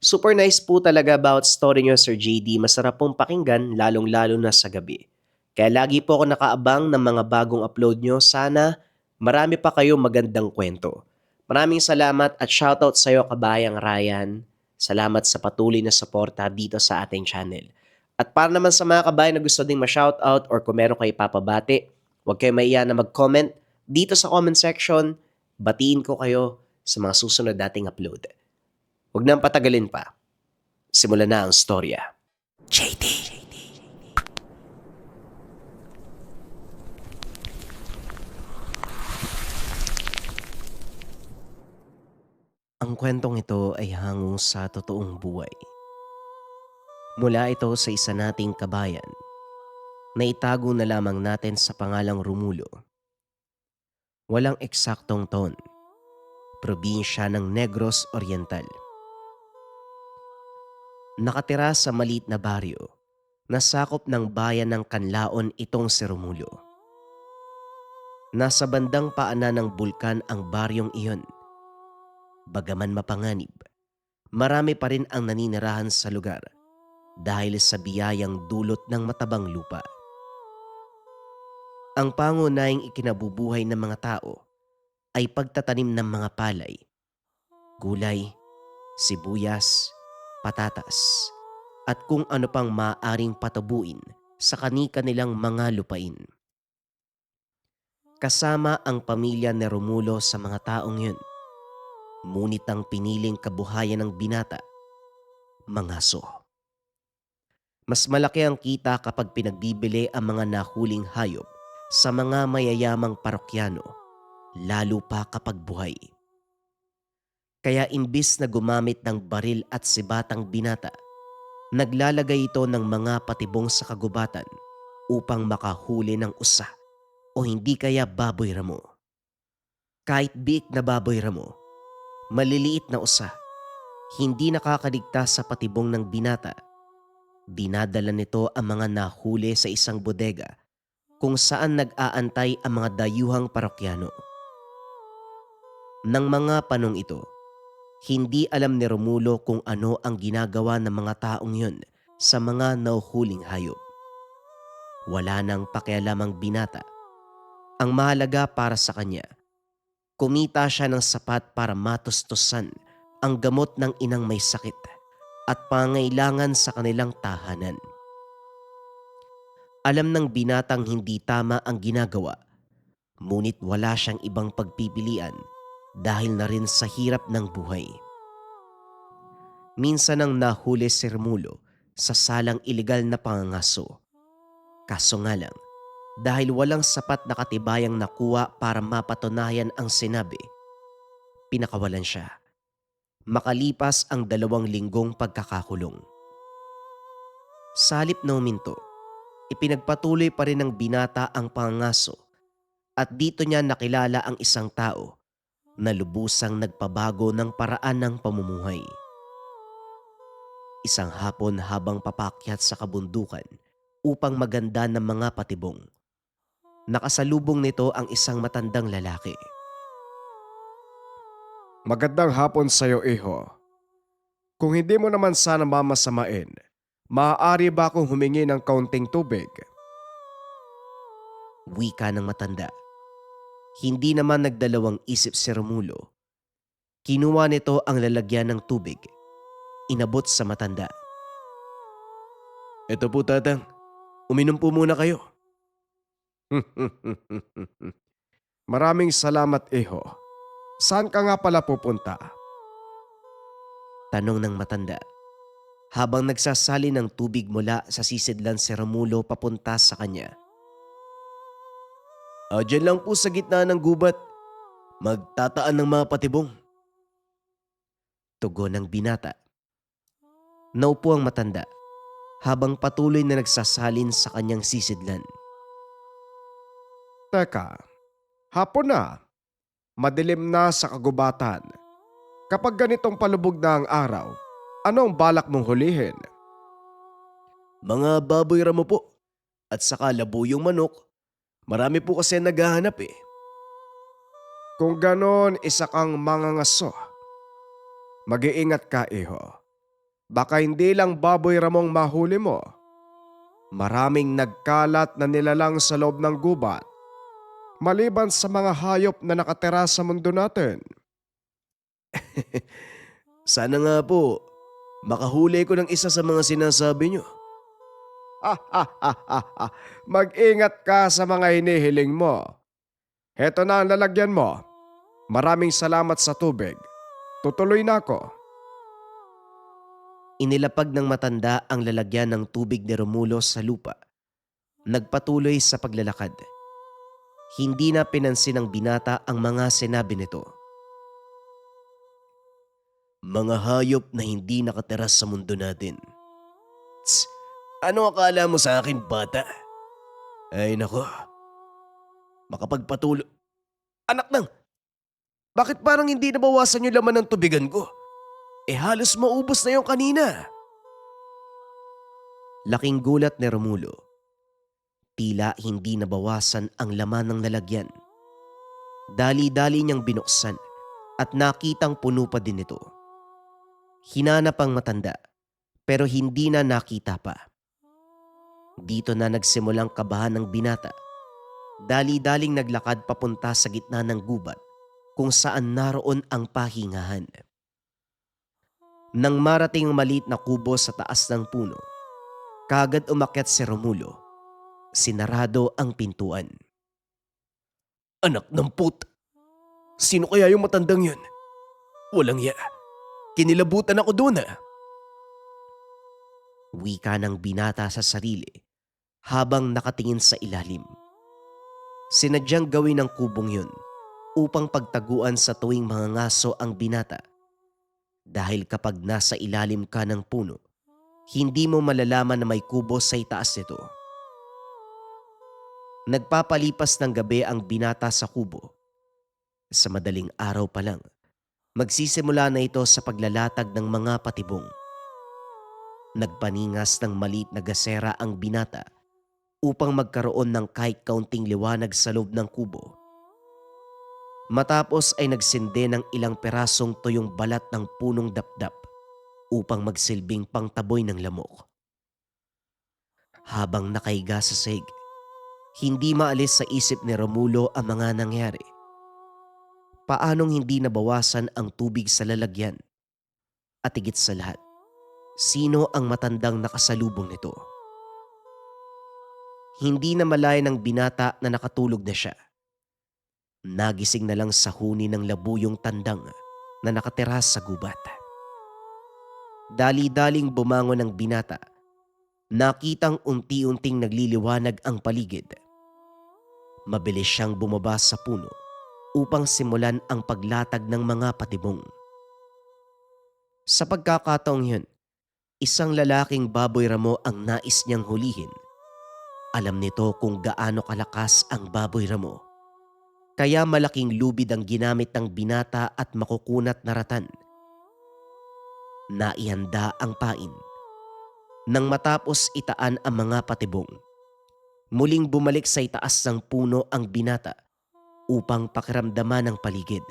Super nice po talaga about story niyo, Sir JD. Masarap pong pakinggan, lalong-lalo na sa gabi. Kaya lagi po ako nakaabang ng mga bagong upload niyo. Sana marami pa kayo magandang kwento. Maraming salamat at shoutout sa iyo, kabayang Ryan. Salamat sa patuloy na suporta dito sa ating channel. At para naman sa mga kabayan na gusto ding ma-shoutout or kung meron kayo papabati, huwag kayo maiya na mag-comment dito sa comment section. Batiin ko kayo sa mga susunod dating upload. Huwag nang patagalin pa. Simulan na ang storya. JD. Ang kwentong ito ay hango sa totoong buhay. Mula ito sa isa nating kabayan na itago na lamang natin sa pangalang Romulo. Walang eksaktong taon. Probinsya ng Negros Oriental. Nakatira sa maliit na baryo na sakop ng bayan ng Canlaon itong si Romulo. Nasa bandang paanan ng bulkan ang baryong iyon. Bagaman mapanganib, marami pa rin ang naninirahan sa lugar dahil sa biyayang dulot ng matabang lupa. Ang pangunahing ikinabubuhay ng mga tao ay pagtatanim ng mga palay, gulay, sibuyas, patatas, at kung ano pang maaaring patabuin sa kani-kanilang mga lupain. Kasama ang pamilya ni Romulo sa mga taong yun. Ngunit ang piniling kabuhayan ng binata, mangaso. Mas malaki ang kita kapag pinagbibili ang mga nahuling hayop sa mga mayayamang parokyano, lalo pa kapag buhay. Kaya imbis na gumamit ng baril at sibatang binata, naglalagay ito ng mga patibong sa kagubatan upang makahuli ng usa o hindi kaya baboy ramo. Kahit biik na baboy ramo, maliliit na usa, hindi nakakaligtas sa patibong ng binata. Dinadala nito ang mga nahuli sa isang bodega kung saan nag-aantay ang mga dayuhang parokyano. Nang mga panong ito, hindi alam ni Romulo kung ano ang ginagawa ng mga taong yun sa mga nahuhuling hayop. Wala nang pakialamang binata. Ang mahalaga para sa kanya, kumita siya ng sapat para matustusan ang gamot ng inang may sakit at pangailangan sa kanilang tahanan. Alam ng binatang hindi tama ang ginagawa, ngunit wala siyang ibang pagpipilian dahil na rin sa hirap ng buhay. Minsan nang nahuli si Romulo sa salang ilegal na pangangaso. Kaso nga lang, dahil walang sapat na katibayang nakuha para mapatunayan ang sinabi, pinakawalan siya. Makalipas ang 2 linggong pagkakakulong. Sa halip na uminto, ipinagpatuloy pa rin ng binata ang pangangaso at dito niya nakilala ang isang tao na lubusang nagpabago ng paraan ng pamumuhay. Isang hapon habang papakyat sa kabundukan upang maganda ng mga patibong, nakasalubong nito ang isang matandang lalaki. Magandang hapon sa iyo, iho. Kung hindi mo naman sana mamasamain, maaari ba akong humingi ng kaunting tubig? Wika ng matanda. Hindi naman nagdalawang isip si Romulo. Kinuha nito ang lalagyan ng tubig. Inabot sa matanda. Ito po, tatang. Uminom po muna kayo. Maraming salamat, iho. Saan ka nga pala pupunta? Tanong ng matanda. Habang nagsasali ng tubig mula sa sisidlan si Romulo papunta sa kanya. Diyan lang po sa gitna ng gubat. Magtataan ng mga patibong. Tugon ng binata. Naupo ang matanda habang patuloy na nagsasalin sa kanyang sisidlan. Teka, hapon na. Madilim na sa kagubatan. Kapag ganitong palubog na ang araw, ano ang balak mong hulihin? Mga baboy ramo po at saka labuyong manok. Marami po kasi naghahanap eh. Kung ganon, isa kang mangangaso. Mag-iingat ka, iho. Baka hindi lang baboy ramong mahuli mo. Maraming nagkalat na nilalang sa loob ng gubat, maliban sa mga hayop na nakatira sa mundo natin. Sana nga po, makahuli ko ng isa sa mga sinasabi nyo. Mag-ingat ka sa mga hinihiling mo. Heto na ang lalagyan mo. Maraming salamat sa tubig. Tutuloy na ako. Inilapag ng matanda ang lalagyan ng tubig ni Romulo sa lupa. Nagpatuloy sa paglalakad. Hindi na pinansin ng binata ang mga sinabi nito. Mga hayop na hindi nakatira sa mundo natin. Tss, ano akala mo sa akin, bata? Ay nako, makapagpatuloy. Anak nang, bakit parang hindi nabawasan yung laman ng tubigan ko? Halos maubos na yung kanina. Laking gulat ni Romulo. Tila hindi nabawasan ang laman ng lalagyan. Dali-dali niyang binuksan at nakitang puno pa din ito. Hinanap ang matanda pero hindi na nakita pa. Dito na nagsimulang kabahan ng binata. Dali-daling naglakad papunta sa gitna ng gubat kung saan naroon ang pahingahan. Nang marating ang maliit na kubo sa taas ng puno, kaagad umakyat si Romulo. Sinarado ang pintuan. Anak ng put! Sino kaya yung matandang yun? Walang ya. Kinilabutan ako doon Wika ng binata sa sarili habang nakatingin sa ilalim. Sinadyang gawin ng kubong yun upang pagtaguan sa tuwing mga ngaso ang binata. Dahil kapag nasa ilalim ka ng puno, hindi mo malalaman na may kubo sa itaas nito. Nagpapalipas ng gabi ang binata sa kubo. Sa madaling araw pa lang, magsisimula na ito sa paglalatag ng mga patibong. Nagpaningas ng maliit na gasera ang binata upang magkaroon ng kahit kaunting liwanag sa loob ng kubo. Matapos ay nagsindi ng ilang perasong tuyong balat ng punong dapdap upang magsilbing pangtaboy ng lamok. Habang nakahiga sa sahig, hindi maalis sa isip ni Romulo ang mga nangyari. Paanong hindi nabawasan ang tubig sa lalagyan? At higit sa lahat, sino ang matandang nakasalubong nito? Hindi na malaya ng binata na nakatulog na siya. Nagising na lang sa huni ng labuyong tandang na nakatira sa gubat. Dali-daling bumangon ng binata. Nakitang unti-unting nagliliwanag ang paligid. Mabilis siyang bumaba sa puno upang simulan ang paglatag ng mga patibong. Sa pagkakataong yun, isang lalaking baboy ramo ang nais niyang hulihin. Alam nito kung gaano kalakas ang baboy ramo. Kaya malaking lubid ang ginamit ng binata at makukunat na ratan. Naihanda ang pain. Nang matapos itaan ang mga patibong, muling bumalik sa itaas ng puno ang binata upang pakiramdaman ang paligid.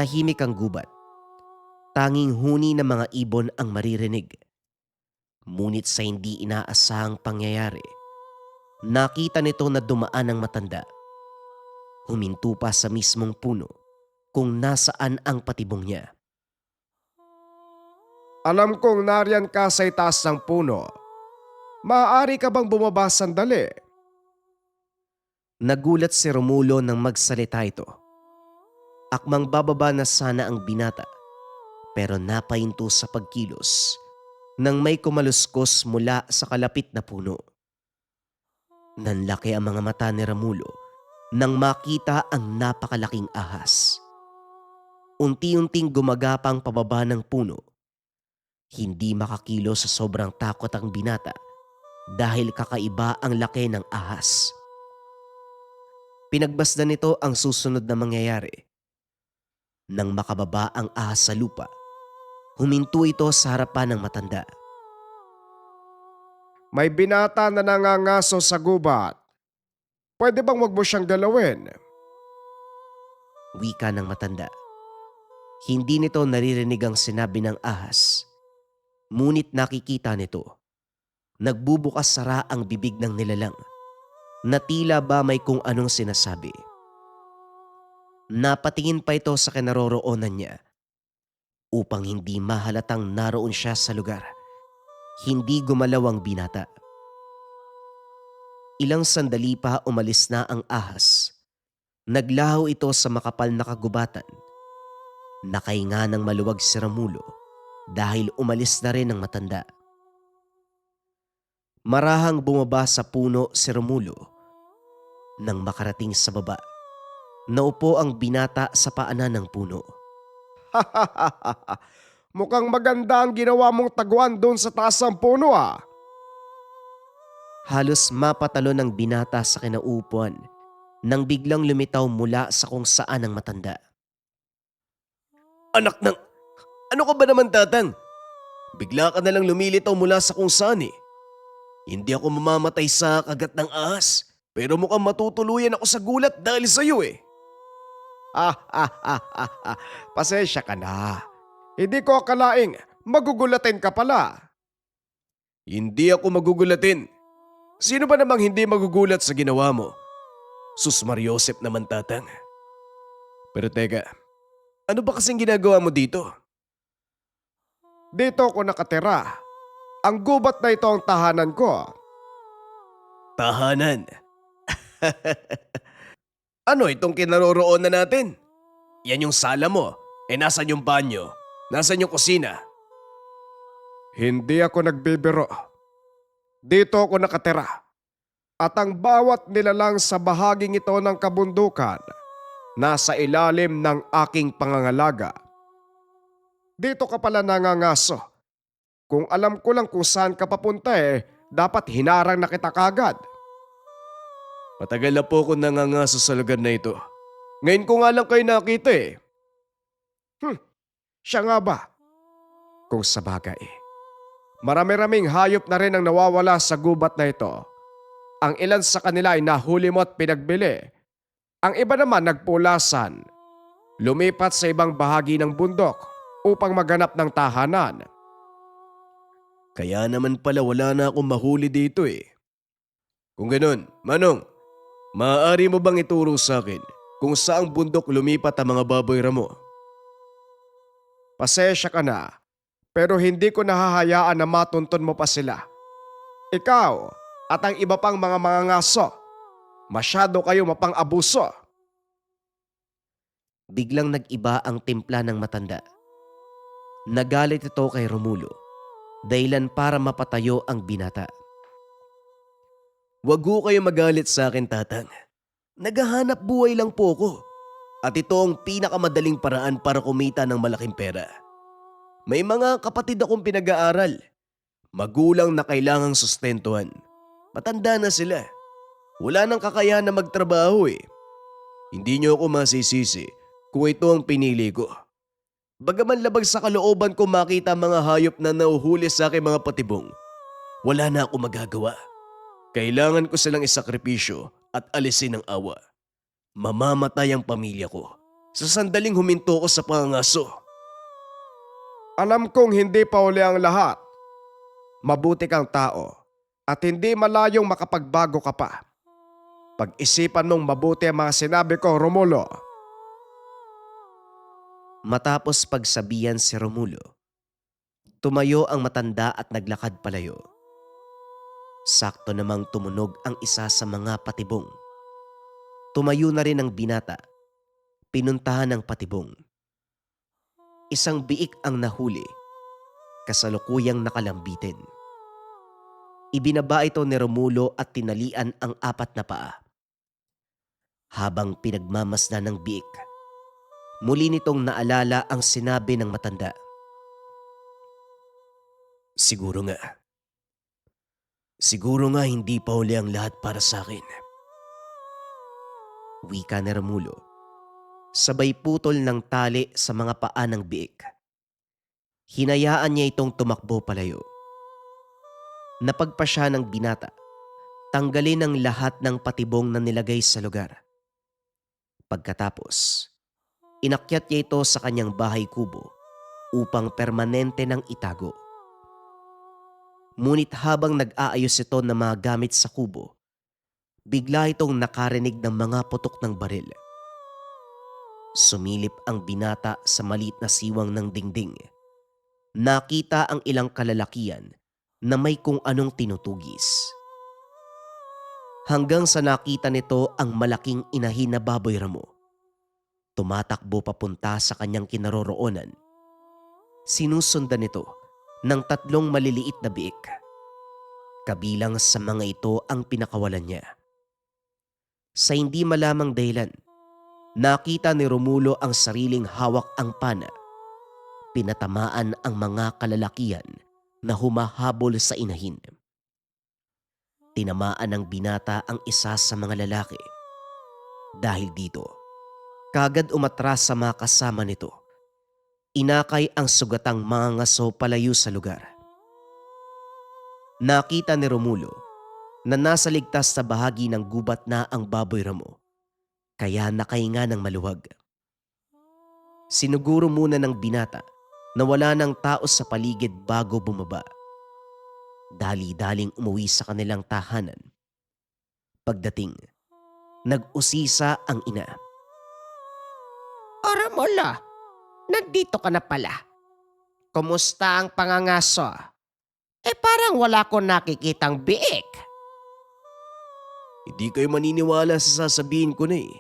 Tahimik ang gubat. Tanging huni ng mga ibon ang maririnig. Ngunit sa hindi inaasahang pangyayari, nakita nito na dumaan ang matanda. Huminto pa sa mismong puno kung nasaan ang patibong niya. Alam kong nariyan ka sa itaas ng puno. Maaari ka bang bumaba sandali? Nagulat si Romulo nang magsalita ito. Akmang bababa na sana ang binata, pero napahinto sa pagkilos nang may kumaluskos mula sa kalapit na puno. Nanlaki ang mga mata ni Romulo nang makita ang napakalaking ahas. Unti-unting gumagapang pababa ng puno. Hindi makakilos sa sobrang takot ang binata dahil kakaiba ang laki ng ahas. Pinagbasdan nito ang susunod na mangyayari. Nang makababa ang ahas sa lupa, huminto ito sa harapan ng matanda. May binata na nangangaso sa gubat. Pwede bang wag mo siyang galawin? Wika ng matanda. Hindi nito naririnig ang sinabi ng ahas, ngunit nakikita nito. Nagbubukas sara ang bibig ng nilalang na tila ba may kung anong sinasabi. Napatingin pa ito sa kinaroroonan niya upang hindi mahalatang naroon siya sa lugar. Hindi gumalaw ang binata. Ilang sandali pa umalis na ang ahas. Naglaho ito sa makapal na kagubatan. Nakahinga ng maluwag si Romulo dahil umalis na rin ang matanda. Marahang bumaba sa puno si Romulo. Nang makarating sa baba, naupo ang binata sa paanan ng puno. Mukhang maganda ang ginawa mong taguan doon sa taas ng puno ah. Halos mapatalo ng binata sa kinaupuan nang biglang lumitaw mula sa kung saan ang matanda. Anak ng... Ano ka ba naman, Tatang? Bigla ka na lang lumilitaw mula sa kung saan eh. Hindi ako mamamatay sa kagat ng ahas, pero mukhang matutuluyan ako sa gulat dahil sa iyo eh. Pasensya ka na. Hindi ko akalaing magugulatin ka pala. Hindi ako magugulatin. Sino ba namang hindi magugulat sa ginawa mo? Sus Mariosep naman, Tatang. Pero teka, ano ba kasing ginagawa mo dito? Dito ako nakatira. Ang gubat na ito ang tahanan ko. Tahanan? Ano itong kinaroroonan natin? Yan yung sala mo. Nasan yung banyo? Nasan yung kusina? Hindi ako nagbibiro. Dito ako nakatira. At ang bawat nilalang sa bahaging ito ng kabundukan, nasa ilalim ng aking pangangalaga. Dito ka pala nangangaso. Kung alam ko lang kung saan ka papunta dapat hinarang na kita kagad. Matagal na po ako nangangaso sa lugar na ito. Ngayon ko nga lang kayo nakita eh. Siya nga ba? Kung sabagay, marami-raming hayop na rin ang nawawala sa gubat na ito. Ang ilan sa kanila ay nahuli mo at pinagbili. Ang iba naman nagpulasan. Lumipat sa ibang bahagi ng bundok upang maghanap ng tahanan. Kaya naman pala wala na akong mahuli dito eh. Kung ganun, Manong, maaari mo bang ituro sa akin kung saang bundok lumipat ang mga baboy ramo? Pasensya ka na, pero hindi ko nahahayaan na matuntun mo pa sila. Ikaw at ang iba pang mga mangangaso, masyado kayo mapang-abuso. Biglang nag-iba ang timpla ng matanda. Nagalit ito kay Romulo, dahilan para mapatayo ang binata. Wag ho kayo magalit sa akin, Tatang. Naghahanap buhay lang po ako. At ito ang pinakamadaling paraan para kumita ng malaking pera. May mga kapatid akong pinag-aaral. Magulang na kailangang sustentuhan. Matanda na sila. Wala nang kakayahan na magtrabaho eh. Hindi niyo ako masisisi kung ito ang pinili ko. Bagaman labag sa kalooban ko makita mga hayop na nauhuli sa aking mga patibong, wala na ako magagawa. Kailangan ko silang isakripisyo at alisin ang awa. Mamamatay ang pamilya ko sa sandaling huminto ko sa pangangaso. Alam kong hindi pa uli ang lahat. Mabuti kang tao at hindi malayong makapagbago ka pa. Pag-isipan mong mabuti ang mga sinabi ko, Romulo. Matapos pagsabihan si Romulo, tumayo ang matanda at naglakad palayo. Sakto namang tumunog ang isa sa mga patibong. Tumayo na rin ang binata. Pinuntahan ng patibong. Isang biik ang nahuli, kasalukuyang nakalambitin. Ibinaba ito ni Romulo at tinalian ang 4 na paa. Habang pinagmamasdan ng biik, muli nitong naalala ang sinabi ng matanda. Siguro nga hindi pa huli ang lahat para sa akin. Wika ni Romulo, sabay putol ng tali sa mga paa ng biik. Hinayaan niya itong tumakbo palayo. Napagpa siya ng binata, tanggalin ang lahat ng patibong na nilagay sa lugar. Pagkatapos, Inakyat niya ito sa kanyang bahay kubo upang permanente nang itago. Ngunit habang nag-aayos ito ng mga gamit sa kubo, bigla itong nakarinig ng mga putok ng baril. Sumilip ang binata sa maliit na siwang ng dingding. Nakita ang ilang kalalakian na may kung anong tinutugis. Hanggang sa nakita nito ang malaking inahin na baboy ramo. Tumatakbo papunta sa kanyang kinaroroonan. Sinusundan nito ng 3 maliliit na biik. Kabilang sa mga ito ang pinakawalan niya. Sa hindi malamang dahilan, nakita ni Romulo ang sariling hawak ang pana. Pinatamaan ang mga kalalakian na humahabol sa inahin. Tinamaan ng binata ang isa sa mga lalaki. Dahil dito, kagad umatras sa mga kasama nito. Inakay ang sugatang mga ngaso palayo sa lugar. Nakita ni Romulo na nasa ligtas sa bahagi ng gubat na ang baboy ramo, kaya nakahinga ng maluwag. Sinuguro muna ng binata na wala ng tao sa paligid bago bumaba. Dali-daling umuwi sa kanilang tahanan. Pagdating, nag-usisa ang ina. O Romulo, nandito ka na pala. Kumusta ang pangangaso? Parang wala ko nakikitang biik. Hindi kayo maniniwala sa sasabihin ko na eh.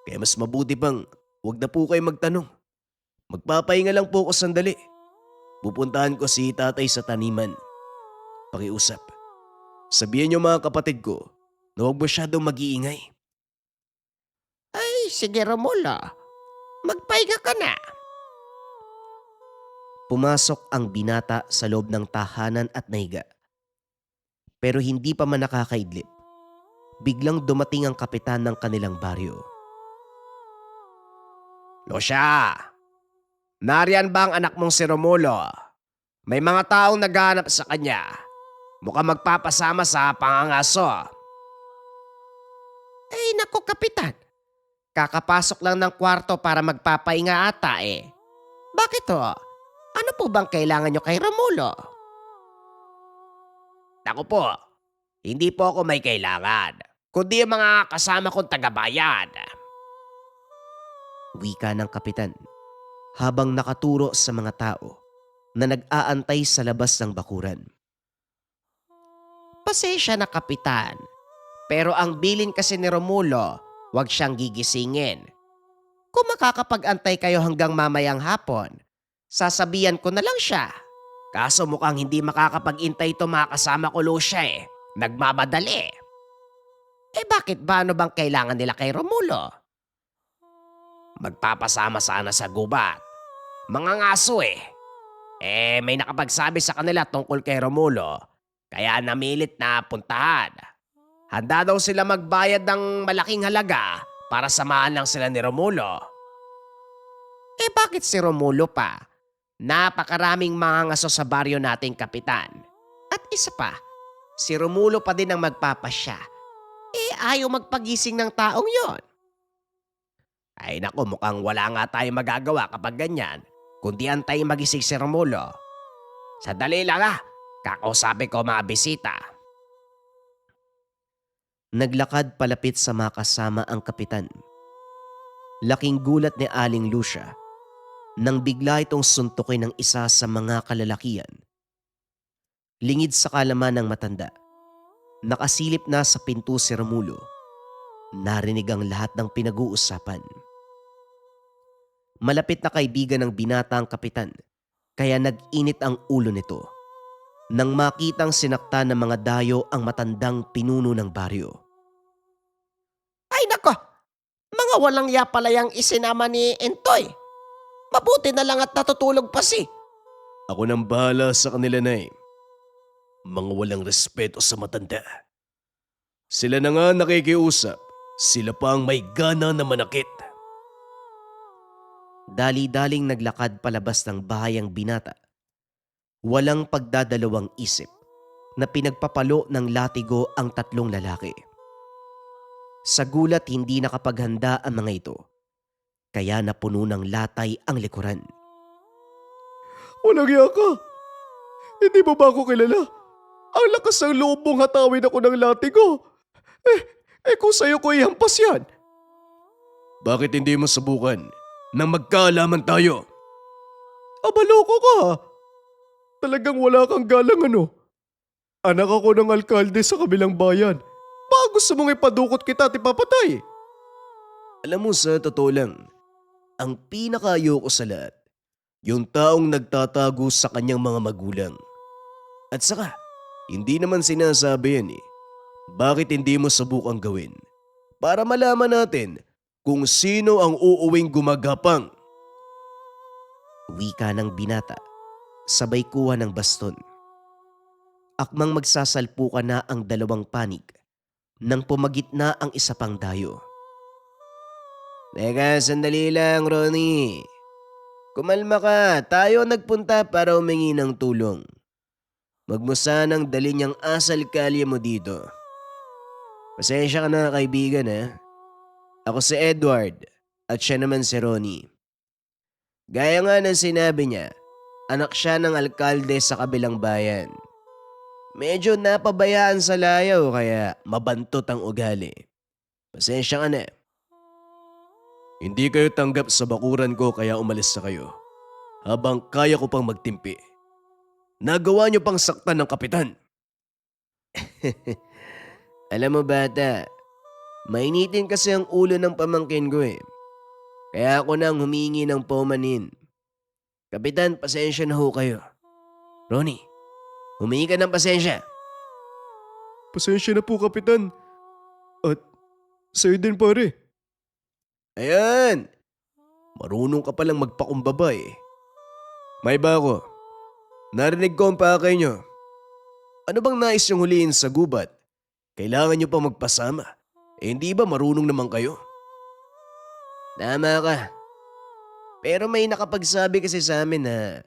Kaya mas mabuti pang huwag na po kayo magtanong. Magpapahinga lang po ako sandali. Pupuntahan ko si tatay sa taniman. Pakiusap. Sabihin niyo mga kapatid ko na huwag masyadong mag-iingay. Ay, sige Romulo. Magpahinga ka na. Pumasok ang binata sa loob ng tahanan at nahiga. Pero hindi pa man nakakaidlip, biglang dumating ang kapitan ng kanilang baryo. Lucia, nariyan ba ang anak mong si Romulo? May mga taong naghahanap sa kanya. Mukhang magpapasama sa pangangaso. Ay, naku kapitan. Kakapasok lang ng kwarto para magpapahinga ata eh. Bakit ho? Ano po bang kailangan nyo kay Romulo? Naku po, hindi po ako may kailangan, kundi ang mga kasama kong tagabayan. Wika ng kapitan habang nakaturo sa mga tao na nag-aantay sa labas ng bakuran. Pasensya na kapitan. Pero ang bilin kasi ni Romulo, huwag siyang gigisingin. Kung makakapag-antay kayo hanggang mamayang hapon, sasabihan ko na lang siya. Kaso mukhang hindi makakapag-intay ito mga kasama ko, Lucia eh. Nagmamadali. Bakit ba ano bang kailangan nila kay Romulo? Magpapasama sana sa gubat. Mga ngaso eh. May nakapagsabi sa kanila tungkol kay Romulo, kaya namilit na puntahan. Handa daw sila magbayad ng malaking halaga para samahan lang sila ni Romulo. Bakit si Romulo pa? Napakaraming mga ngaso sa baryo nating kapitan. At isa pa, si Romulo pa din ang magpapasya. Ayaw magpagising ng taong yon. Ay naku, mukhang wala nga tayong magagawa kapag ganyan, kundi antay magising si Romulo. Sadali lang kakausapin ko mga bisita. Naglakad palapit sa mga kasama ang kapitan. Laking gulat ni Aling Lucia nang bigla itong suntukin ng isa sa mga kalalakian. Lingid sa kalaman ng matanda, nakasilip na sa pinto si Romulo. Narinig ang lahat ng pinag-uusapan. Malapit na kaibigan ng binata ang kapitan, kaya nag-init ang ulo nito nang makitang sinakta ng mga dayo ang matandang pinuno ng baryo. Ay nako, mga walang ya pala yung isinama ni Entoy. Mabuti na lang at natutulog pa si. Ako nang bahala sa kanila na eh. Mga walang respeto sa matanda. Sila na nga nakikiusap. Sila pa ang may gana na manakit. Dali-daling naglakad palabas ng bahay ang binata. Walang pagdadalawang isip na pinagpapalo ng latigo ang 3 lalaki. Sa gulat hindi nakapaghanda ang mga ito. kaya napuno ng latay ang likuran. Walang iya ka. Hindi mo ba ako kilala? Ang lakas ng loob mong hatawin ako ng latigo. Kung sa'yo ko ihampas yan. Bakit hindi mo subukan nang magkaalaman tayo? Abaloko ka. Talagang wala kang galang ano. Anak ako ng alkalde sa kabilang bayan. Baka gusto mong ipadukot kita at ipapatay. Alam mo, sa totoo lang, ang pinakaayoko sa lahat, yung taong nagtatago sa kanyang mga magulang. At saka, hindi naman sinasabi yan eh. Bakit hindi mo subukang gawin? Para malaman natin kung sino ang uuwing gumagapang. Wika ng binata, sabay kuha ng baston. Akmang magsasalpukan na ang dalawang panig nang pumagitna ang isa pang dayo. Teka, sandali lang, Ronnie. Kumalma ka, tayo nagpunta para humingi ng tulong. Wag mo sanang dali niyang asal kalye mo dito. Pasensya ka na, kaibigan ha. Ako si Edward at siya naman si Ronnie. Gaya nga ng sinabi niya, anak siya ng alkalde sa kabilang bayan. Medyo napabayaan sa layaw kaya mabantot ang ugali. Pasensya ka na. Hindi kayo tanggap sa bakuran ko kaya umalis na kayo. Habang kaya ko pang magtimpi. Nagawa niyo pang saktan ng kapitan. Alam mo bata, mainitin kasi ang ulo ng pamangkin ko eh. Kaya ako nang humingi ng paumanin. Kapitan, pasensya na ho kayo. Ronnie, humingi ka ng pasensya. Pasensya na po, kapitan. At sa'yo din, pare. Ayan! Marunong ka palang magpakumbaba eh. May bago. Narinig ko ang pakay niyo. Ano bang nais yung huliin sa gubat? Kailangan nyo pa magpasama. Hindi ba marunong naman kayo? Tama ka. Pero may nakapagsabi kasi sa amin na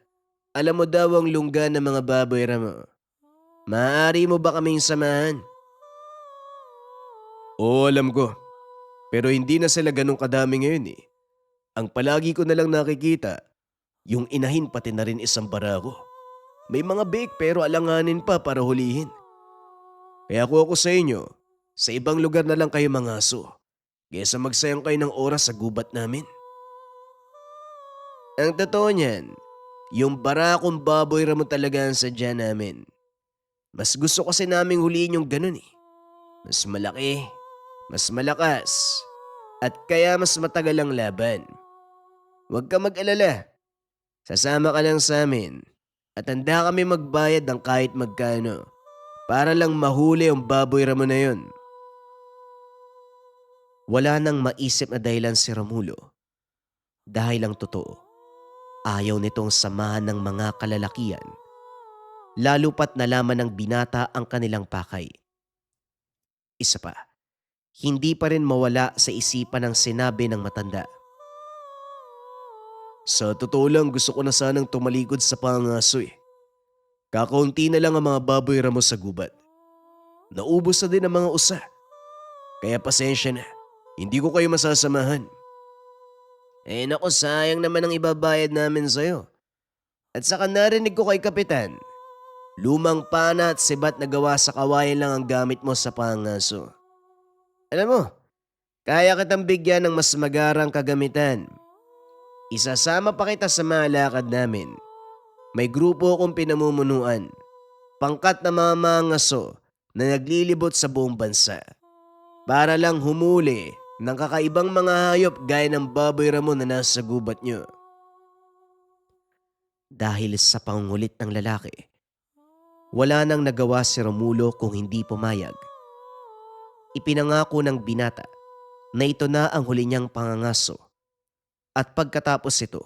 alam mo daw ang lungga ng mga baboy ramo. Maaari mo ba kaming samahan? Oo, alam ko. Pero hindi na sila ganun kadami ngayon eh. Ang palagi ko nalang nakikita, yung inahin pati na rin isang barako. May mga bake pero alanganin pa para hulihin. Kaya ako sa inyo, sa ibang lugar na lang kayo mga aso. Kaysa magsayang kayo ng oras sa gubat namin. Ang totoo niyan, yung barakong baboy ramo talaga ang sadya namin. Mas gusto kasi naming huliin yung ganun eh. Mas malaki, mas malakas, at kaya mas matagal ang laban. Huwag ka mag-alala. Sasama ka lang sa amin at handa kami magbayad ng kahit magkano para lang mahuli ang baboy ramo na yun. Wala nang maisip na dahilan si Romulo. Dahil ang totoo, ayaw nitong samahan ng mga kalalakian. Lalo pat nalaman ng binata ang kanilang pakay. Isa pa, hindi pa rin mawala sa isipan ang sinabi ng matanda. Sa totoo lang gusto ko na sanang tumalikod sa pangaso eh. Kakaunti na lang ang mga baboy ramo sa gubat. Naubos na din ang mga usa. Kaya pasensya na, hindi ko kayo masasamahan. Eh naku, sayang naman ang ibabayad namin sa'yo. At saka narinig ko kay Kapitan, lumang pana at sibat na gawa sa kawayan lang ang gamit mo sa pangaso. Alam mo, kaya kitang bigyan ng mas magarang kagamitan. Isasama pa kita sa mga lakad namin. May grupo akong pinamumunuan, pangkat na mga mangaso na naglilibot sa buong bansa. Para lang humuli ng kakaibang mga hayop gaya ng baboy ramo na nasa gubat nyo. Dahil sa pangungulit ng lalaki, wala nang nagawa si Romulo kung hindi pumayag. Ipinangako ng binata na ito na ang huli niyang pangangaso at pagkatapos ito,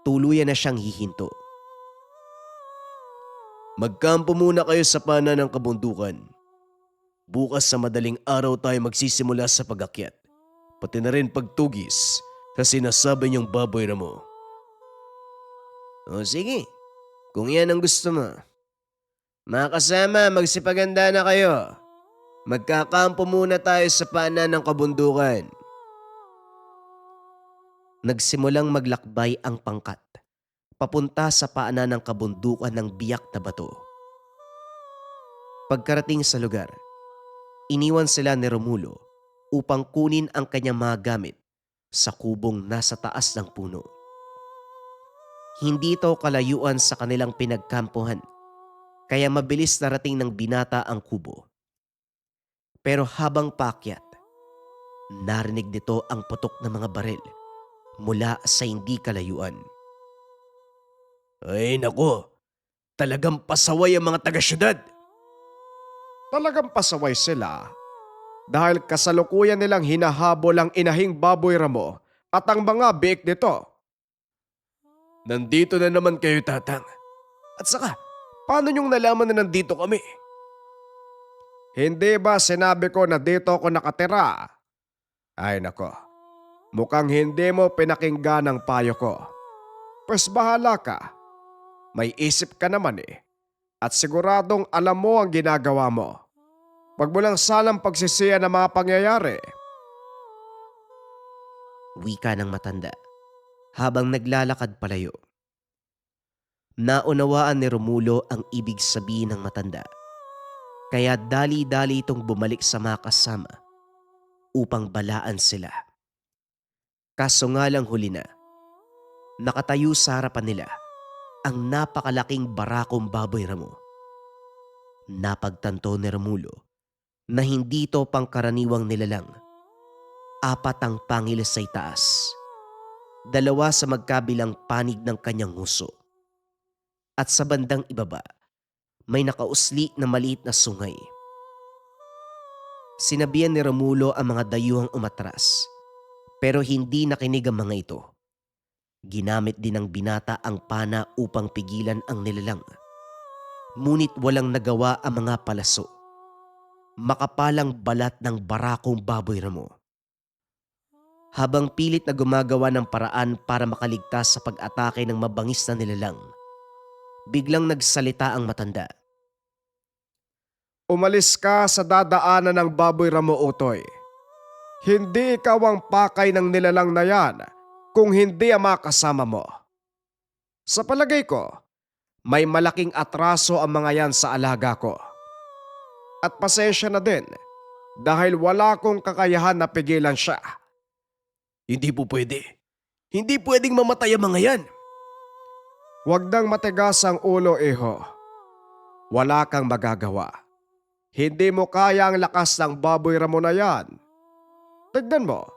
tuluyan na siyang hihinto. Magkampo muna kayo sa pana ng kabundukan. Bukas sa madaling araw tayo magsisimula sa pag-akyat. Pati na rin pagtugis sa sinasabi niyong baboy ramo. O sige, kung yan ang gusto mo. Mga kasama, magsipaganda na kayo. Magkakampo muna tayo sa pana ng kabundukan. Nagsimulang maglakbay ang pangkat papunta sa paanan ng kabundukan ng biyak na bato. Pagkarating sa lugar, iniwan sila ni Romulo upang kunin ang kanyang mga gamit sa kubong nasa taas ng puno. Hindi ito kalayuan sa kanilang pinagkampuhan, kaya mabilis narating ng binata ang kubo. Pero habang paakyat, narinig nito ang putok ng mga baril mula sa hindi kalayuan. Ay nako, talagang pasaway ang mga taga-syudad. Talagang pasaway sila dahil kasalukuyan nilang hinahabol ang inahing baboy ramo at ang mga biik nito. Nandito na naman kayo, Tatang. At saka, paano niyong nalaman na nandito kami? Hindi ba sinabi ko na dito ako nakatira? Ay nako, mukhang hindi mo pinakinggan ang payo ko. Pues bahala ka. May isip ka naman eh. At siguradong alam mo ang ginagawa mo. Huwag mo lang sanang pagsisiyan ng mga pangyayari. Wika ng matanda habang naglalakad palayo. Naunawaan ni Romulo ang ibig sabihin ng matanda. Kaya dali-dali itong bumalik sa mga kasama upang balaan sila. Kaso nga lang huli na, nakatayo sa harapan nila ang napakalaking barakong baboy ramo. Napagtanto ni Romulo na hindi ito pangkaraniwang nilalang. 4 ang pangil sa itaas, 2 sa magkabilang panig ng kanyang nguso. At sa bandang ibaba, may nakausli na maliit na sungay. Sinabihan ni Romulo ang mga dayuhang umatras, pero hindi nakinig ang mga ito. Ginamit din ng binata ang pana upang pigilan ang nilalang. Ngunit walang nagawa ang mga palaso. Makapalang balat ng barakong baboy ramo. Habang pilit na gumagawa ng paraan para makaligtas sa pag-atake ng mabangis na nilalang, biglang nagsalita ang matanda. Umalis ka sa dadaanan ng baboy ramo, Utoy. Hindi ikaw ang pakay ng nilalang na yan kung hindi ang mga kasama mo. Sa palagay ko, may malaking atraso ang mga yan sa alaga ko. At pasensya na din dahil wala akong kakayahan na pigilan siya. Hindi po pwede. Hindi pwedeng mamatay ang mga yan. Huwag nang matigas ang ulo, iho. Wala kang magagawa. Hindi mo kaya ang lakas ng baboy ramo na yan. Tignan mo,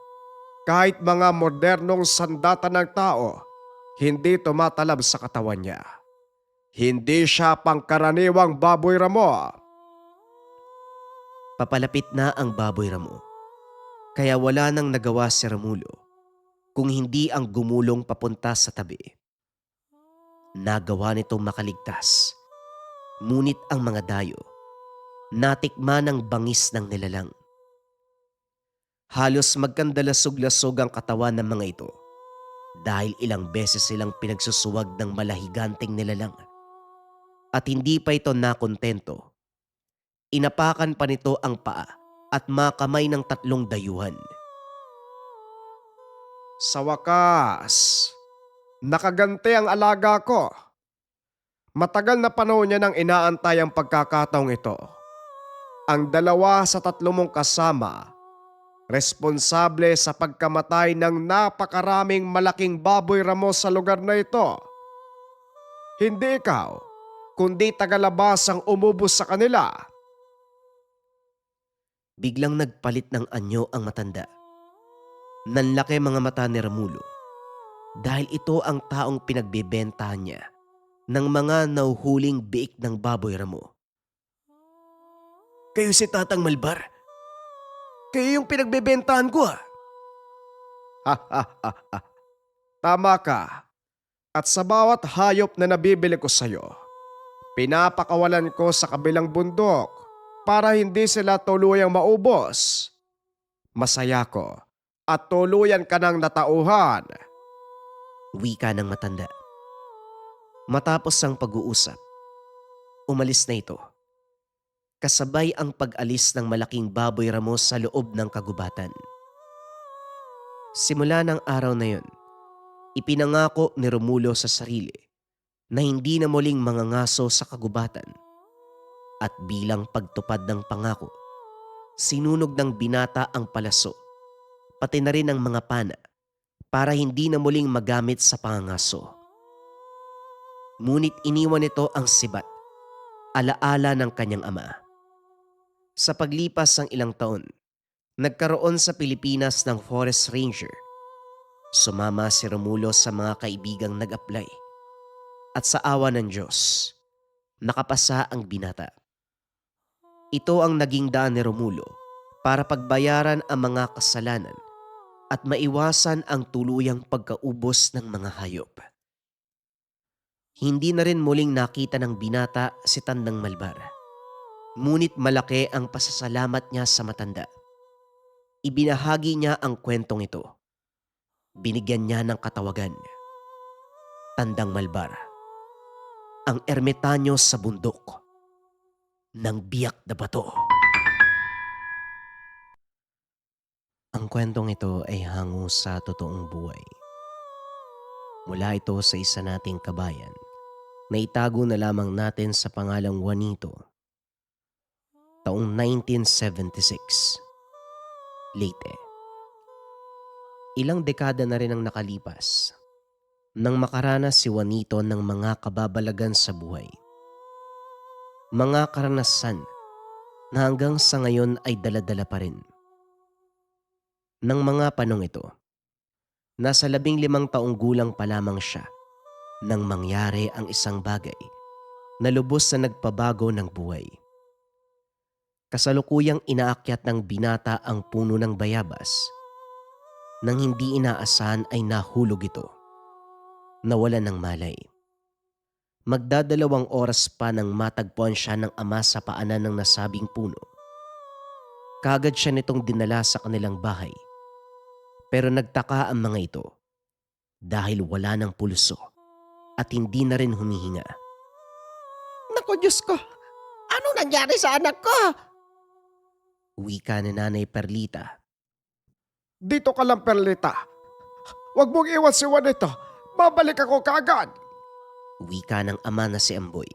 kahit mga modernong sandata ng tao, hindi tumatalab sa katawan niya. Hindi siya pangkaraniwang baboy ramo. Papalapit na ang baboy ramo. Kaya wala nang nagawa si Romulo kung hindi ang gumulong papunta sa tabi. Nagawa nitong makaligtas. Ngunit ang mga dayo, natikman ang bangis ng nilalang. Halos magkandalasog-lasog ang katawan ng mga ito dahil ilang beses silang pinagsusuwag ng malahiganting nilalang. At hindi pa ito nakontento. Inapakan pa nito ang paa at makamay ng 3 dayuhan. Sa wakas, nakaganti ang alaga ko. Matagal na panahon niya nang inaantay ang pagkakataong ito. Ang 2 sa 3 mong kasama, responsable sa pagkamatay ng napakaraming malaking baboy ramo sa lugar na ito. Hindi ikaw, kundi tagalabas ang umubos sa kanila. Biglang nagpalit ng anyo ang matanda. Nanlaki mga mata ni Romulo dahil ito ang taong pinagbebentahan niya ng mga nauhuling biik ng baboy ramo. Kayo si Tatang Malbar? Kayo yung pinagbebentahan ko ah. Tama ka. At sa bawat hayop na nabibili ko sa'yo, pinapakawalan ko sa kabilang bundok para hindi sila tuluyang maubos. Masaya ko at tuluyan ka ng natauhan. Wika ng matanda. Matapos ang pag-uusap, umalis na ito. Kasabay ang pag-alis ng malaking baboy ramo sa loob ng kagubatan. Simula ng araw na yun, Ipinangako ni Romulo sa sarili na hindi na muling mangangaso sa kagubatan at bilang pagtupad ng pangako, sinunog ng binata ang palaso, pati na rin ang mga pana para hindi na muling magamit sa pangangaso. Ngunit iniwan nito ang sibat, alaala ng kanyang ama. Sa paglipas ng ilang taon, nagkaroon sa Pilipinas ng forest ranger. Sumama si Romulo sa mga kaibigang nag-apply at sa awa ng Diyos, nakapasa ang binata. Ito ang naging daan ni Romulo para pagbayaran ang mga kasalanan at maiwasan ang tuluyang pagkaubos ng mga hayop. Hindi na rin muling nakita ng binata si Tandang Malbar. Ngunit malaki ang pasasalamat niya sa matanda. Ibinahagi niya ang kwentong ito. Binigyan niya ng katawagan. Tandang Malbar, ang ermitanyo sa bundok ng biyak na bato. Ang kwentong ito ay hango sa totoong buhay. Mula ito sa isa nating kabayan na itago na lamang natin sa pangalang Juanito. Taong 1976. Leyte. Ilang dekada na rin ang nakalipas nang makaranas si Juanito ng mga kababalagan sa buhay. Mga karanasan na hanggang sa ngayon ay dala-dala pa rin. Nang mga panong ito, nasa 15 taong gulang pa lamang siya nang mangyari ang isang bagay na lubos na nagpabago ng buhay. Kasalukuyang inaakyat ng binata ang puno ng bayabas. Nang hindi inaasahan ay nahulog ito. Nawalan ng malay. Magdadalawang oras pa nang matagpuan siya ng ama sa paanan ng nasabing puno. Kaagad siya nitong dinala sa kanilang bahay. Pero nagtaka ang mga ito dahil wala ng pulso at hindi na rin humihinga. Naku Diyos ko, anong nangyari sa anak ko? Wika ni Nanay Perlita. Dito ka lang, Perlita. Huwag mong iwan si Juanito. Babalik ako kaagad. Wika ng ama na si Amboy.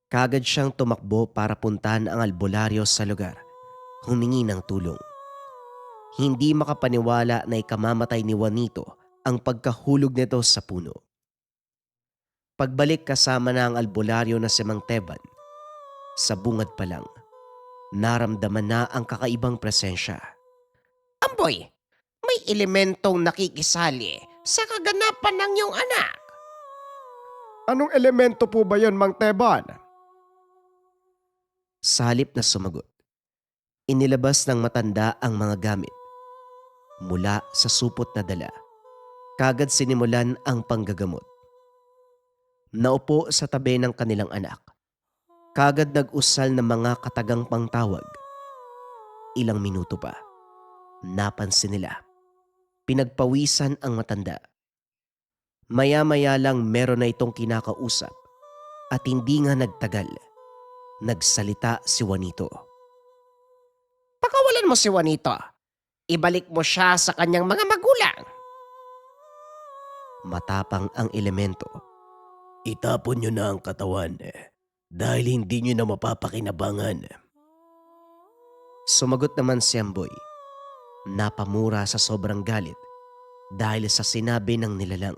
Kaagad siyang tumakbo para puntahan ang albularyo sa lugar. Humingi ng tulong. Hindi makapaniwala na ikamamatay ni Juanito ang pagkahulog nito sa puno. Pagbalik kasama na ang albularyo na si Mang Teban, sa bungad pa lang, naramdaman na ang kakaibang presensya. Amboy, may elementong nakikisali sa kaganapan ng iyong anak. Anong elemento po ba yon, Mang Teban? Sa halip na sumagot, inilabas ng matanda ang mga gamit. Mula sa supot na dala, kagad sinimulan ang panggagamot. Naupo sa tabi ng kanilang anak. Kagad nag-usal ng mga katagang pangtawag. Ilang minuto pa, napansin nila. Pinagpawisan ang matanda. Maya-maya lang meron na itong kinakausap at hindi nga nagtagal. Nagsalita si Juanito. Pakawalan mo si Juanito. Ibalik mo siya sa kanyang mga magulang. Matapang ang elemento. Itapon nyo na ang katawan dahil hindi nyo na mapapakinabangan. Sumagot naman si Amboy. Napamura sa sobrang galit dahil sa sinabi ng nilalang.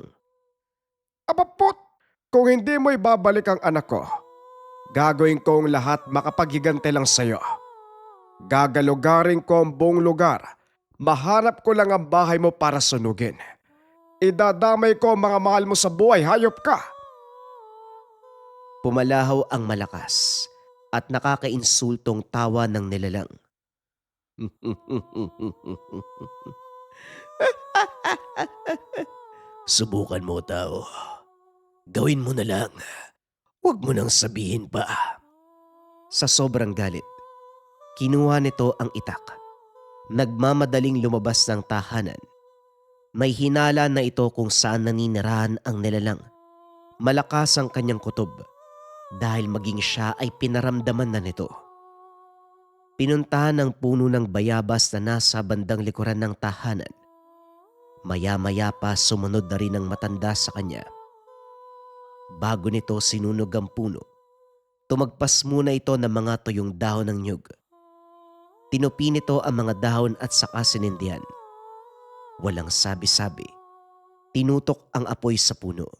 Abapot! Kung hindi mo ibabalik ang anak ko, gagawin kong lahat makapaghiganti lang sa'yo. Gagalugarin ko ang buong lugar. Mahanap ko lang ang bahay mo para sunugin. Idadamay ko ang mga mahal mo sa buhay, hayop ka! Pumalahaw ang malakas at nakakainsultong tawa ng nilalang. Subukan mo, tao. Gawin mo na lang. Huwag mo nang sabihin pa. Sa sobrang galit, kinuha nito ang itak. Nagmamadaling lumabas ng tahanan. May hinala na ito kung saan naninirahan ang nilalang. Malakas ang kanyang kutob dahil maging siya ay pinaramdaman na nito. Pinuntahan ang puno ng bayabas na nasa bandang likuran ng tahanan. Maya-maya pa sumunod na rin ang matanda sa kanya. Bago nito sinunog ang puno, tumagpas muna ito ng mga tuyong dahon ng nyug. Tinupi nito ang mga dahon at saka sinindihan. Walang sabi-sabi, tinutok ang apoy sa puno.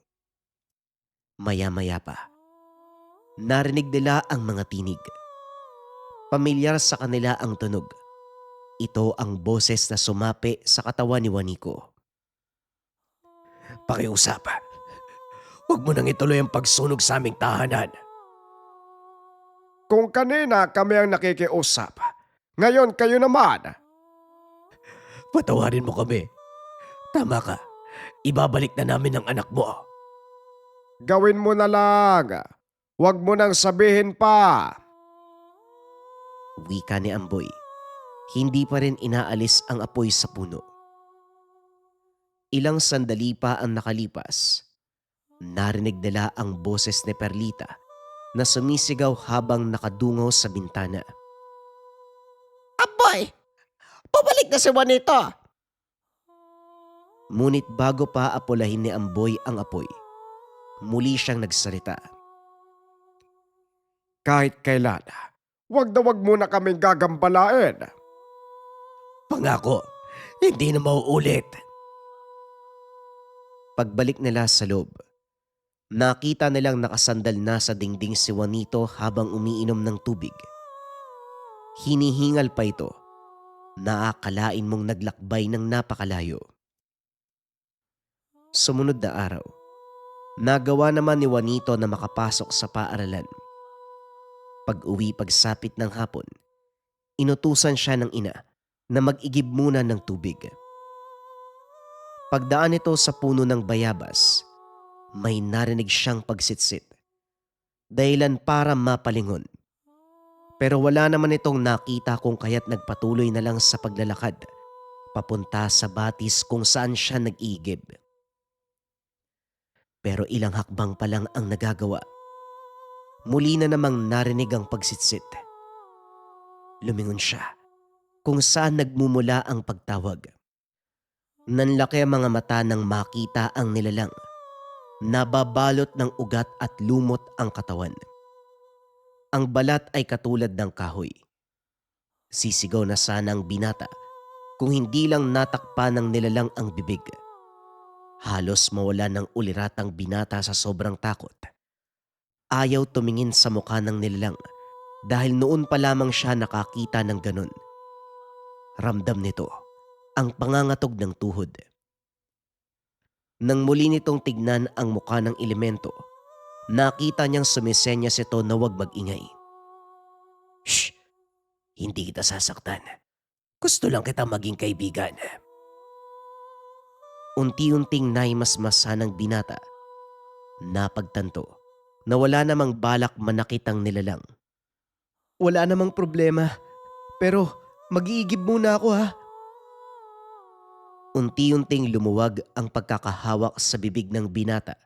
Maya-maya pa, narinig nila ang mga tinig. Pamilyar sa kanila ang tunog. Ito ang boses na sumapi sa katawan ni Juanico. Pakiusap. Huwag mo nang ituloy ang pagsunog sa aming tahanan. Kung kanina kami ang nakikiusap, ngayon kayo naman. Patawarin mo kami. Tama ka. Ibabalik na namin ang anak mo. Gawin mo na lang. Huwag mo nang sabihin pa. Wika ni Amboy. Hindi pa rin inaalis ang apoy sa puno. Ilang sandali pa ang nakalipas. Narinig nila ang boses ni Perlita na sumisigaw habang nakadungaw sa bintana. Aboy! Pabalik na si Juanito! Ngunit bago pa apulahin ni Amboy ang apoy, muli siyang nagsalita. Kahit kailan, wag na wag muna kaming gagambalain. Pangako, hindi na mauulit. Pagbalik nila sa loob, nakita nilang nakasandal na sa dingding si Juanito habang umiinom ng tubig. Hinihingal pa ito. Naakalain mong naglakbay ng napakalayo. Sumunod na araw, nagawa naman ni Juanito na makapasok sa paaralan. Pag-uwi pagsapit ng hapon, inutusan siya ng ina na mag-igib muna ng tubig. Pagdaan nito sa puno ng bayabas, may narinig siyang pagsitsit. Dahilan para mapalingon. Pero wala naman itong nakita kung kaya't nagpatuloy na lang sa paglalakad papunta sa batis kung saan siya nag-iigib. Pero ilang hakbang pa lang ang nagagawa. Muli na namang narinig ang pagsitsit. Lumingon siya kung saan nagmumula ang pagtawag. Nanlaki ang mga mata nang makita ang nilalang. Nababalot ng ugat at lumot ang katawan. Ang balat ay katulad ng kahoy. Sisigaw na sana ang binata kung hindi lang natakpan ng nilalang ang bibig. Halos mawala ng uliratang binata sa sobrang takot. Ayaw tumingin sa mukha ng nilalang dahil noon pa lamang siya nakakita ng ganon. Ramdam nito ang pangangatog ng tuhod. Nang muli nitong tignan ang mukha ng elemento, nakita niyang sumisenyas ito na huwag mag-ingay. Shh! Hindi kita sasaktan. Gusto lang kita maging kaibigan. Unti-unting naimasmasa ng binata. Napagtanto na wala namang balak manakit ang nilalang. Wala namang problema, pero mag-iigib muna ako ha. Unti-unting lumuwag ang pagkakahawak sa bibig ng binata.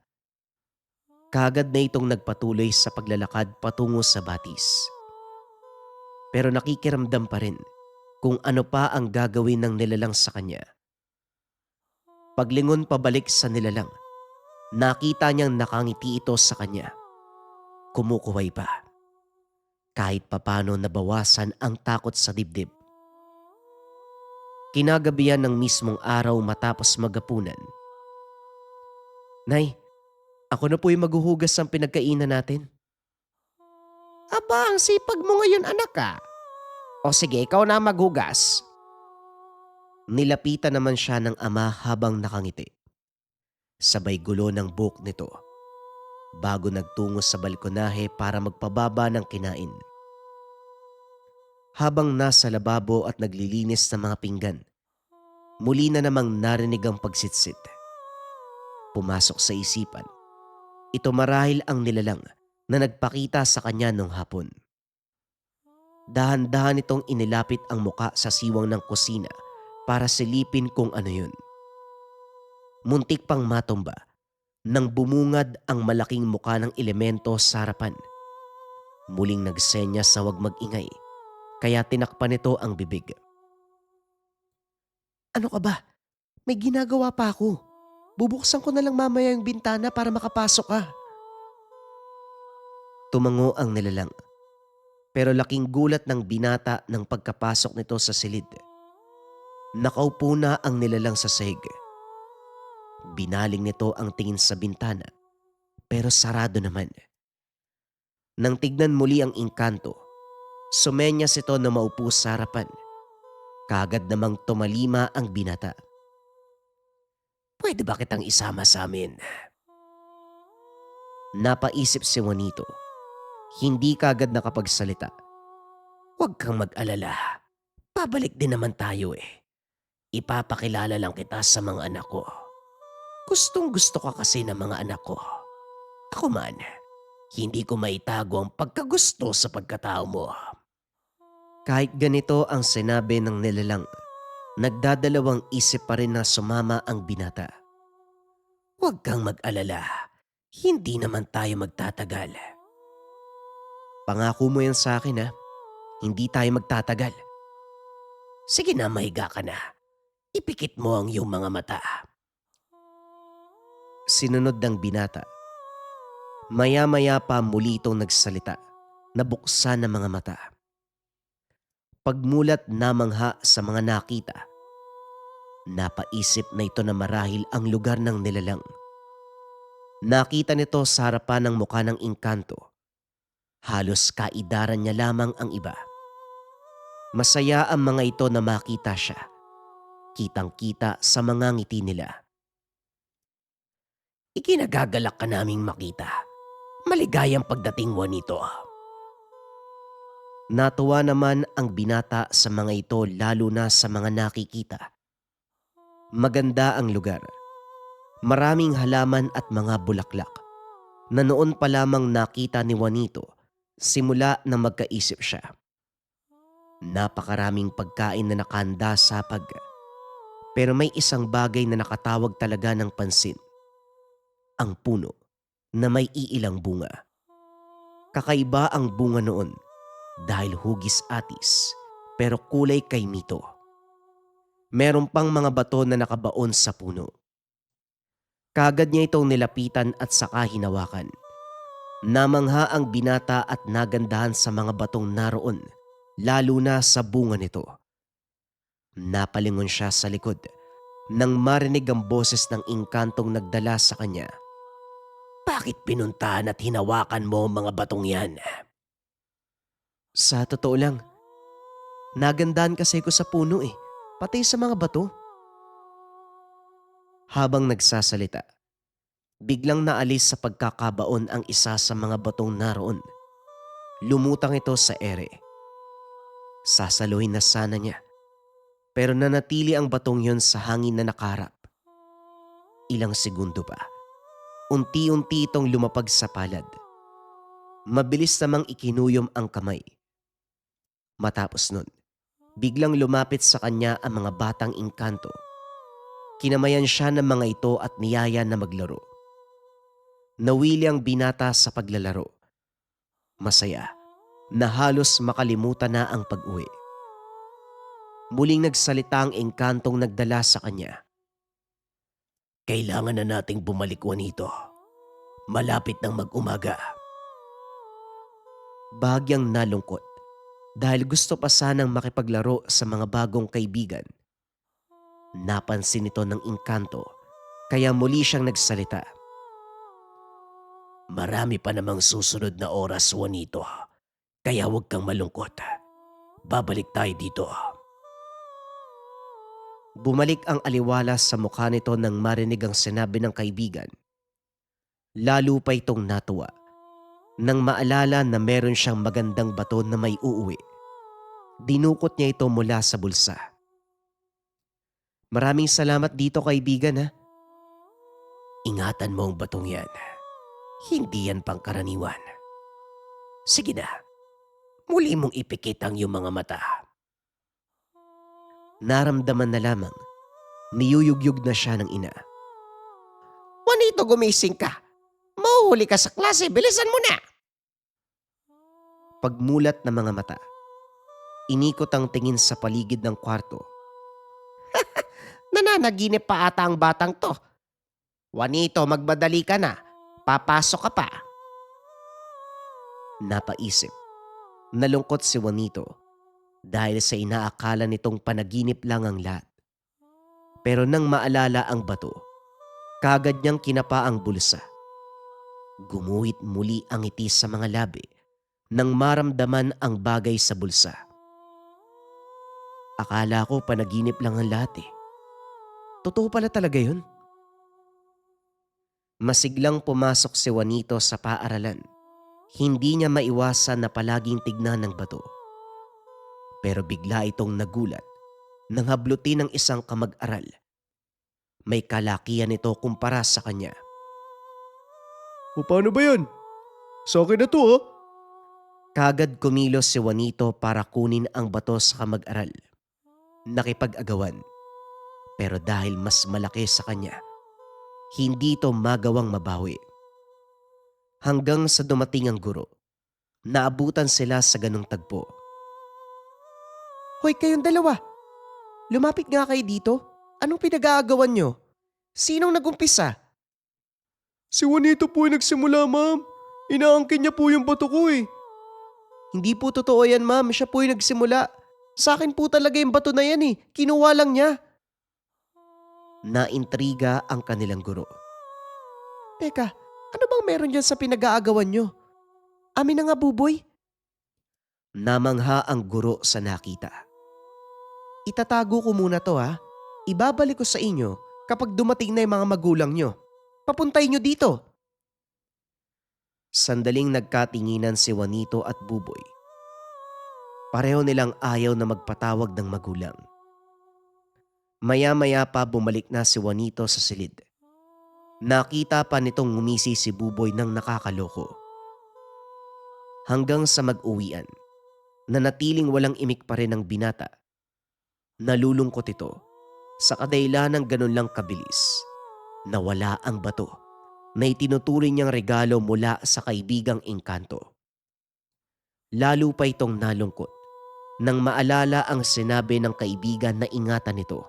Kaagad na itong nagpatuloy sa paglalakad patungo sa batis. Pero nakikiramdam pa rin kung ano pa ang gagawin ng nilalang sa kanya. Paglingon pabalik sa nilalang, nakita niyang nakangiti ito sa kanya. Kumukuway pa. Kahit papano nabawasan ang takot sa dibdib. Kinagabihan ng mismong araw matapos magapunan. Nay, ako na po yung maghuhugas ng pinagkainan natin. Aba, ang sipag mo ngayon, anak ka. O sige, ikaw na maghugas. Nilapitan naman siya ng ama habang nakangiti. Sabay gulo ng buhok nito. Bago nagtungo sa balkonahe para magpababa ng kinain. Habang nasa lababo at naglilinis ng mga pinggan, muli na namang narinig ang pagsitsit. Pumasok sa isipan, ito marahil ang nilalang na nagpakita sa kanya nung hapon. Dahan-dahan itong inilapit ang muka sa siwang ng kusina para silipin kung ano yun. Muntik pang matumba nang bumungad ang malaking muka ng elemento sa harapan. Muling nagsenya sa wag mag-ingay, kaya tinakpan nito ang bibig. Ano ka ba? May ginagawa pa ako. Bubuksan ko na lang mamaya yung bintana para makapasok ka. Tumango ang nilalang. Pero laking gulat ng binata ng pagkapasok nito sa silid. Nakaupo na ang nilalang sa sahig. Binaling nito ang tingin sa bintana, pero sarado naman. Nang tignan muli ang engkanto, sumenyas ito na maupo sa harapan. Kaagad namang tumalima ang binata. Pwede ba kitang isama sa amin? Napaisip si Juanito. Hindi kaagad nakapagsalita. Huwag kang mag-alala. Pabalik din naman tayo eh. Ipapakilala lang kita sa mga anak ko. Gustong gusto ka kasi ng mga anak ko. Ako man, hindi ko maitago ang pagkagusto sa pagkatao mo. Kahit ganito ang sinabi ng nilalang, nagdadalawang isip pa rin na sumama ang binata. Huwag kang mag-alala. Hindi naman tayo magtatagal. Pangako mo yan sa akin ha. Hindi tayo magtatagal. Sige na, mahiga ka na. Ipikit mo ang iyong mga mata. Sinunod ng binata. Maya-maya pa muli itong nagsalita. Nabuksan ang mga mata. Pagmulat namangha sa mga nakita. Napaisip na ito na marahil ang lugar ng nilalang. Nakita nito sa harapan ng mukha ng engkanto. Halos kaidaran niya lamang ang iba. Masaya ang mga ito na makita siya. Kitang-kita sa mga ngiti nila. Ikinagagalak ka naming makita. Maligayang pagdating mo nito. Natuwa naman ang binata sa mga ito lalo na sa mga nakikita. Maganda ang lugar. Maraming halaman at mga bulaklak na noon pa lamang nakita ni Juanito simula na magkaisip siya. Napakaraming pagkain na nakahanda sa hapag. Pero may isang bagay na nakatawag talaga ng pansin. Ang puno na may iilang bunga. Kakaiba ang bunga noon dahil hugis atis pero kulay kay mito. Meron pang mga bato na nakabaon sa puno. Kagad niya itong nilapitan at saka hinawakan. Namangha ang binata at nagandahan sa mga batong naroon, lalo na sa bunga nito. Napalingon siya sa likod nang marinig ang boses ng engkantong nagdala sa kanya. Bakit pinuntahan at hinawakan mo ang mga batong yan? Sa totoo lang, nagandahan kasi ko sa puno eh, pati sa mga bato. Habang nagsasalita, biglang naalis sa pagkakabaon ang isa sa mga batong naroon. Lumutang ito sa ere. Sasaluhin na sana niya, pero nanatili ang batong yon sa hangin na nakaharap. Ilang segundo pa, unti-unti itong lumapag sa palad. Mabilis namang ikinuyom ang kamay. Matapos nun, biglang lumapit sa kanya ang mga batang engkanto. Kinamayan siya ng mga ito at niyaya na maglaro. Nawili ang binata sa paglalaro. Masaya na halos makalimutan na ang pag-uwi. Muling nagsalita ang engkantong nagdala sa kanya. Kailangan na nating bumalik, Juanito. Malapit nang mag-umaga. Bahagyang nalungkot dahil gusto pa sanang makipaglaro sa mga bagong kaibigan. Napansin ito ng engkanto kaya muli siyang nagsalita. Marami pa namang susunod na oras, Juanito. Kaya huwag kang malungkot. Babalik tayo dito. Bumalik ang aliwala sa mukha nito nang marinig ang sinabi ng kaibigan. Lalo pa itong natuwa nang maalala na meron siyang magandang bato na may uuwi. Dinukot niya ito mula sa bulsa. Maraming salamat dito, kaibigan ha. Ingatan mo ang batong yan. Hindi yan pangkaraniwan. Sige na, muli mong ipikit ang iyong mga mata. Naramdaman na lamang, niyuyugyug na siya ng ina. Juanito, gumising ka. Mahuhuli ka sa klase, bilisan mo na. Pagmulat ng mga mata, inikot ang tingin sa paligid ng kwarto. Nananaginip pa ata ang batang to. Juanito, magbadali ka na. Papasok ka pa. Napaisip. Nalungkot si Juanito dahil sa inaakala nitong panaginip lang ang lahat. Pero nang maalala ang bato, kagad niyang kinapa ang bulsa. Gumuhit muli ang ngiti sa mga labi nang maramdaman ang bagay sa bulsa. Akala ko panaginip lang ang lahat eh. Totoo pala talaga yun. Masiglang pumasok si Juanito sa paaralan. Hindi niya maiwasan na palaging tignan ng bato. Pero bigla itong nagulat nang hablutin ng isang kamag-aral. May kalakihan ito kumpara sa kanya. O paano ba yan? Sa akin na to ha? Kagad kumilos si Juanito para kunin ang bato sa kamag-aral. Nakipag-agawan. Pero dahil mas malaki sa kanya, hindi ito magawang mabawi. Hanggang sa dumating ang guro, naabutan sila sa ganong tagpo. Hoy, kayong dalawa. Lumapit nga kayo dito. Anong pinag-aagawan nyo? Sinong nagumpisa? Si Juanito po yung nagsimula, ma'am. Inaangkin niya po yung bato ko eh. Hindi po totoo yan, ma'am. Siya po yung nagsimula. Sa akin po talaga yung bato na yan eh. Kinuha lang niya. Naintriga ang kanilang guro. Teka, ano bang meron dyan sa pinag-aagawan nyo? Amin na nga, Buboy. Namangha ang guro sa nakita. Itatago ko muna to ha. Ibabalik ko sa inyo kapag dumating na yung mga magulang nyo. Papuntay nyo dito. Sandaling nagkatinginan si Juanito at Buboy. Pareho nilang ayaw na magpatawag ng magulang. Maya-maya pa bumalik na si Juanito sa silid. Nakita pa nitong ngumisi si Buboy ng nakakaloko. Hanggang sa mag-uwian, nanatiling walang imik pa rin ang binata. Nalulungkot ito sa kadahilan ng ganun lang kabilis. Nawala ang bato na itinuturing niyang regalo mula sa kaibigang engkanto. Lalo pa itong nalungkot nang maalala ang sinabi ng kaibigan na ingatan nito.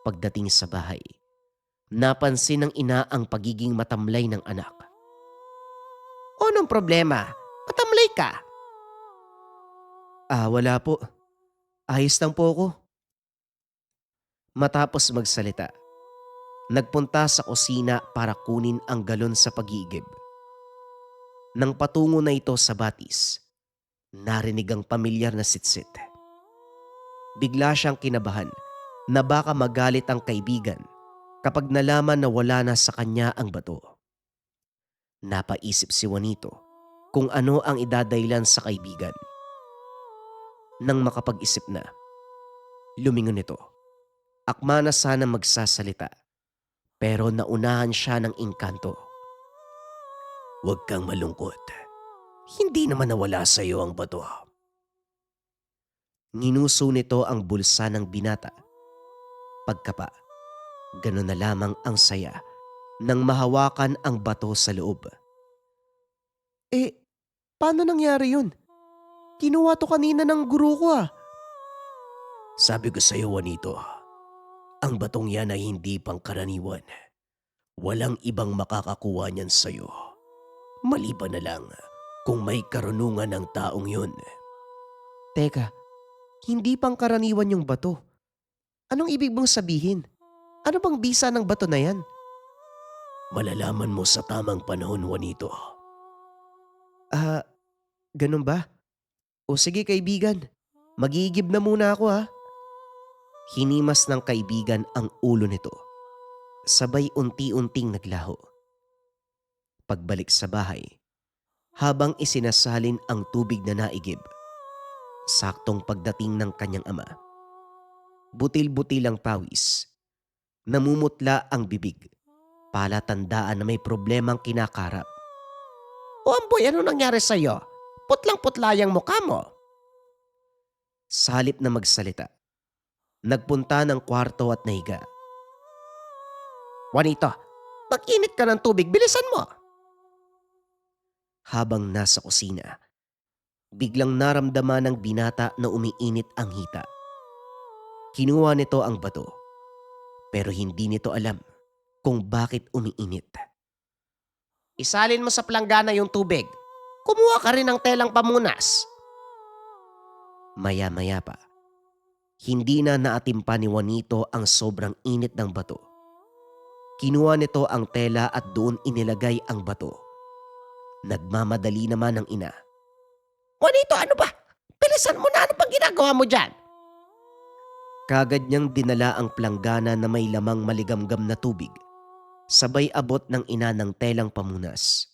Pagdating sa bahay, napansin ng ina ang pagiging matamlay ng anak. O anong problema? Matamlay ka. Wala po. Ayos lang po ako. Matapos magsalita, nagpunta sa kusina para kunin ang galon sa pag-iigib. Nang patungo na ito sa batis, narinig ang pamilyar na sitsit. Bigla siyang kinabahan na baka magalit ang kaibigan kapag nalaman na wala na sa kanya ang bato. Napaisip si Juanito kung ano ang idadaylan sa kaibigan. Nang makapag-isip na, lumingon ito. Akma na sana magsasalita, pero naunahan siya ng engkanto. Huwag kang malungkot. Hindi naman nawala sa iyo ang bato. Nginuso nito ang bulsa ng binata. Pagkapa, gano'n na lamang ang saya nang mahawakan ang bato sa loob. Paano nangyari yun? Kinuha to kanina ng guro ko ah. Sabi ko sa iyo, Juanito, ang batong yan ay hindi pangkaraniwan. Walang ibang makakakuha niyan sa iyo. Maliban na lang kung may karunungan ng taong yun. Teka, hindi pangkaraniwan yung bato. Anong ibig mong sabihin? Ano bang bisa ng bato na yan? Malalaman mo sa tamang panahon, Juanito. Ganun ba? O sige kaibigan, magigib na muna ako ha. Hinimas ng kaibigan ang ulo nito. Sabay unti-unting naglaho. Pagbalik sa bahay, habang isinasalin ang tubig na naigib, saktong pagdating ng kanyang ama. Butil-butil ang pawis. Namumutla ang bibig. Palatandaan na may problemang kinakarap. O Amboy, ano nangyari sa'yo? Putlang-putla yung mukha mo. Sa halip na magsalita, nagpunta ng kwarto at nahiga. Juanito, mag-init ka ng tubig, bilisan mo. Habang nasa kusina, biglang naramdaman ng binata na umiinit ang hita. Kinuha nito ang bato Pero hindi nito alam kung bakit umiinit. Isalin mo sa planggana yung tubig. Kumuha ka rin ng telang pamunas. Maya-maya pa, hindi na naatimpa ni Juanito ang sobrang init ng bato. Kinuha nito ang tela at doon inilagay ang bato. Nagmamadali naman ang ina. Juanito, ano ba? Bilisan mo na, ano pang ginagawa mo dyan? Kagad niyang dinala ang planggana na may lamang maligamgam na tubig. Sabay abot ng ina ng telang pamunas.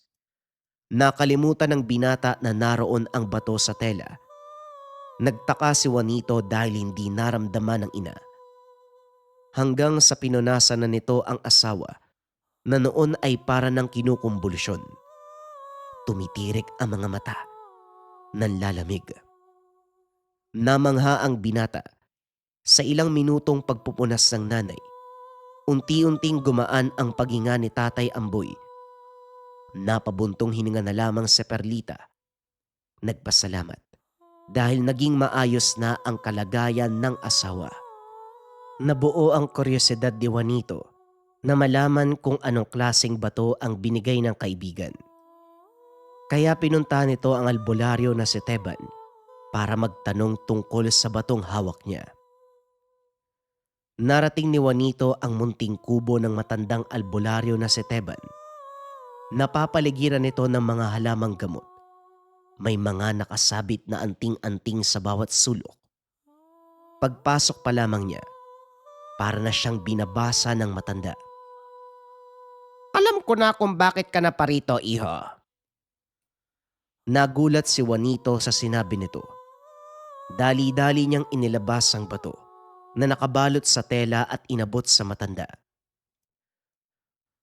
Nakalimutan ng binata na naroon ang bato sa tela. Nagtaka si Juanito dahil hindi naramdaman ng ina. Hanggang sa pinunasan na nito ang asawa na noon ay para ng kinukumbulsyon. Tumitirik ang mga mata. Nanlalamig. Namangha ang binata sa ilang minutong pagpupunas ng nanay. Unti-unting gumaan ang paghinga ni Tatay Amboy. Napabuntong hininga na lamang si Perlita. Nagpasalamat dahil naging maayos na ang kalagayan ng asawa. Nabuo ang kuryosidad ni Juanito na malaman kung anong klaseng bato ang binigay ng kaibigan. Kaya pinunta nito ang albularyo na si Teban para magtanong tungkol sa batong hawak niya. Narating ni Juanito ang munting kubo ng matandang albularyo na si Teban. Napapaligiran nito ng mga halamang gamot. May mga nakasabit na anting-anting sa bawat sulok. Pagpasok pa lamang niya, para na siyang binabasa ng matanda. Alam ko na kung bakit ka na parito, iho. Nagulat si Juanito sa sinabi nito. Dali-dali niyang inilabas ang bato na nakabalot sa tela at inabot sa matanda.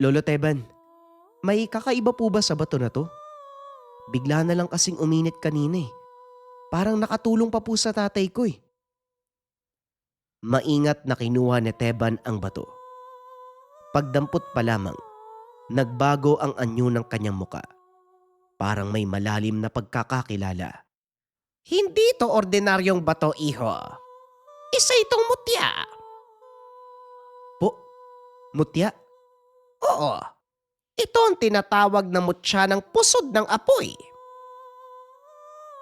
Lolo Teban, may kakaiba po ba sa bato na to? Bigla na lang kasing uminit kanina eh. Parang nakatulong pa po sa tatay ko eh. Maingat na kinuha ni Teban ang bato. Pagdampot pa lamang, nagbago ang anyo ng kanyang muka. Parang may malalim na pagkakakilala. Hindi to ordinaryong bato, iho. Isa itong mutya. Po, mutya? Oo. Ito ang tinatawag na mutya ng pusod ng apoy.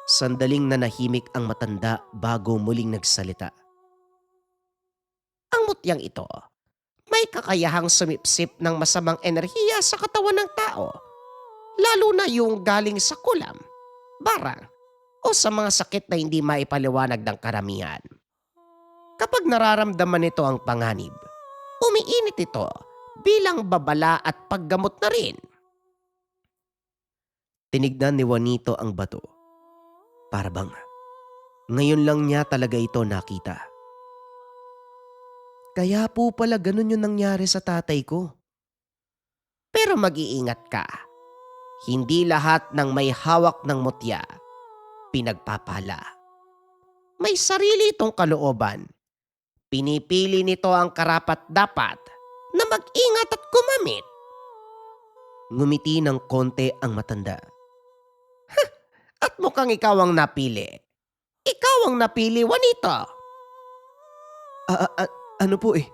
Sandaling nanahimik ang matanda bago muling nagsalita. Ang mutyang ito, may kakayahang sumipsip ng masamang enerhiya sa katawan ng tao. Lalo na yung galing sa kulam, barang, o sa mga sakit na hindi maipaliwanag ng karamihan. Kapag nararamdaman nito ang panganib, umiinit ito bilang babala at paggamot na rin. Tinignan ni Juanito ang bato. Para bang ngayon lang niya talaga ito nakita. Kaya po pala ganun yung nangyari sa tatay ko. Pero mag-iingat ka. Hindi lahat ng may hawak ng mutya pinagpapala. May sarili itong kalooban. Pinipili nito ang karapat-dapat na mag-ingat at gumamit. Ngumiti ng konti ang matanda. At mukhang ikaw ang napili. Ikaw ang napili, Juanito. Ano po eh?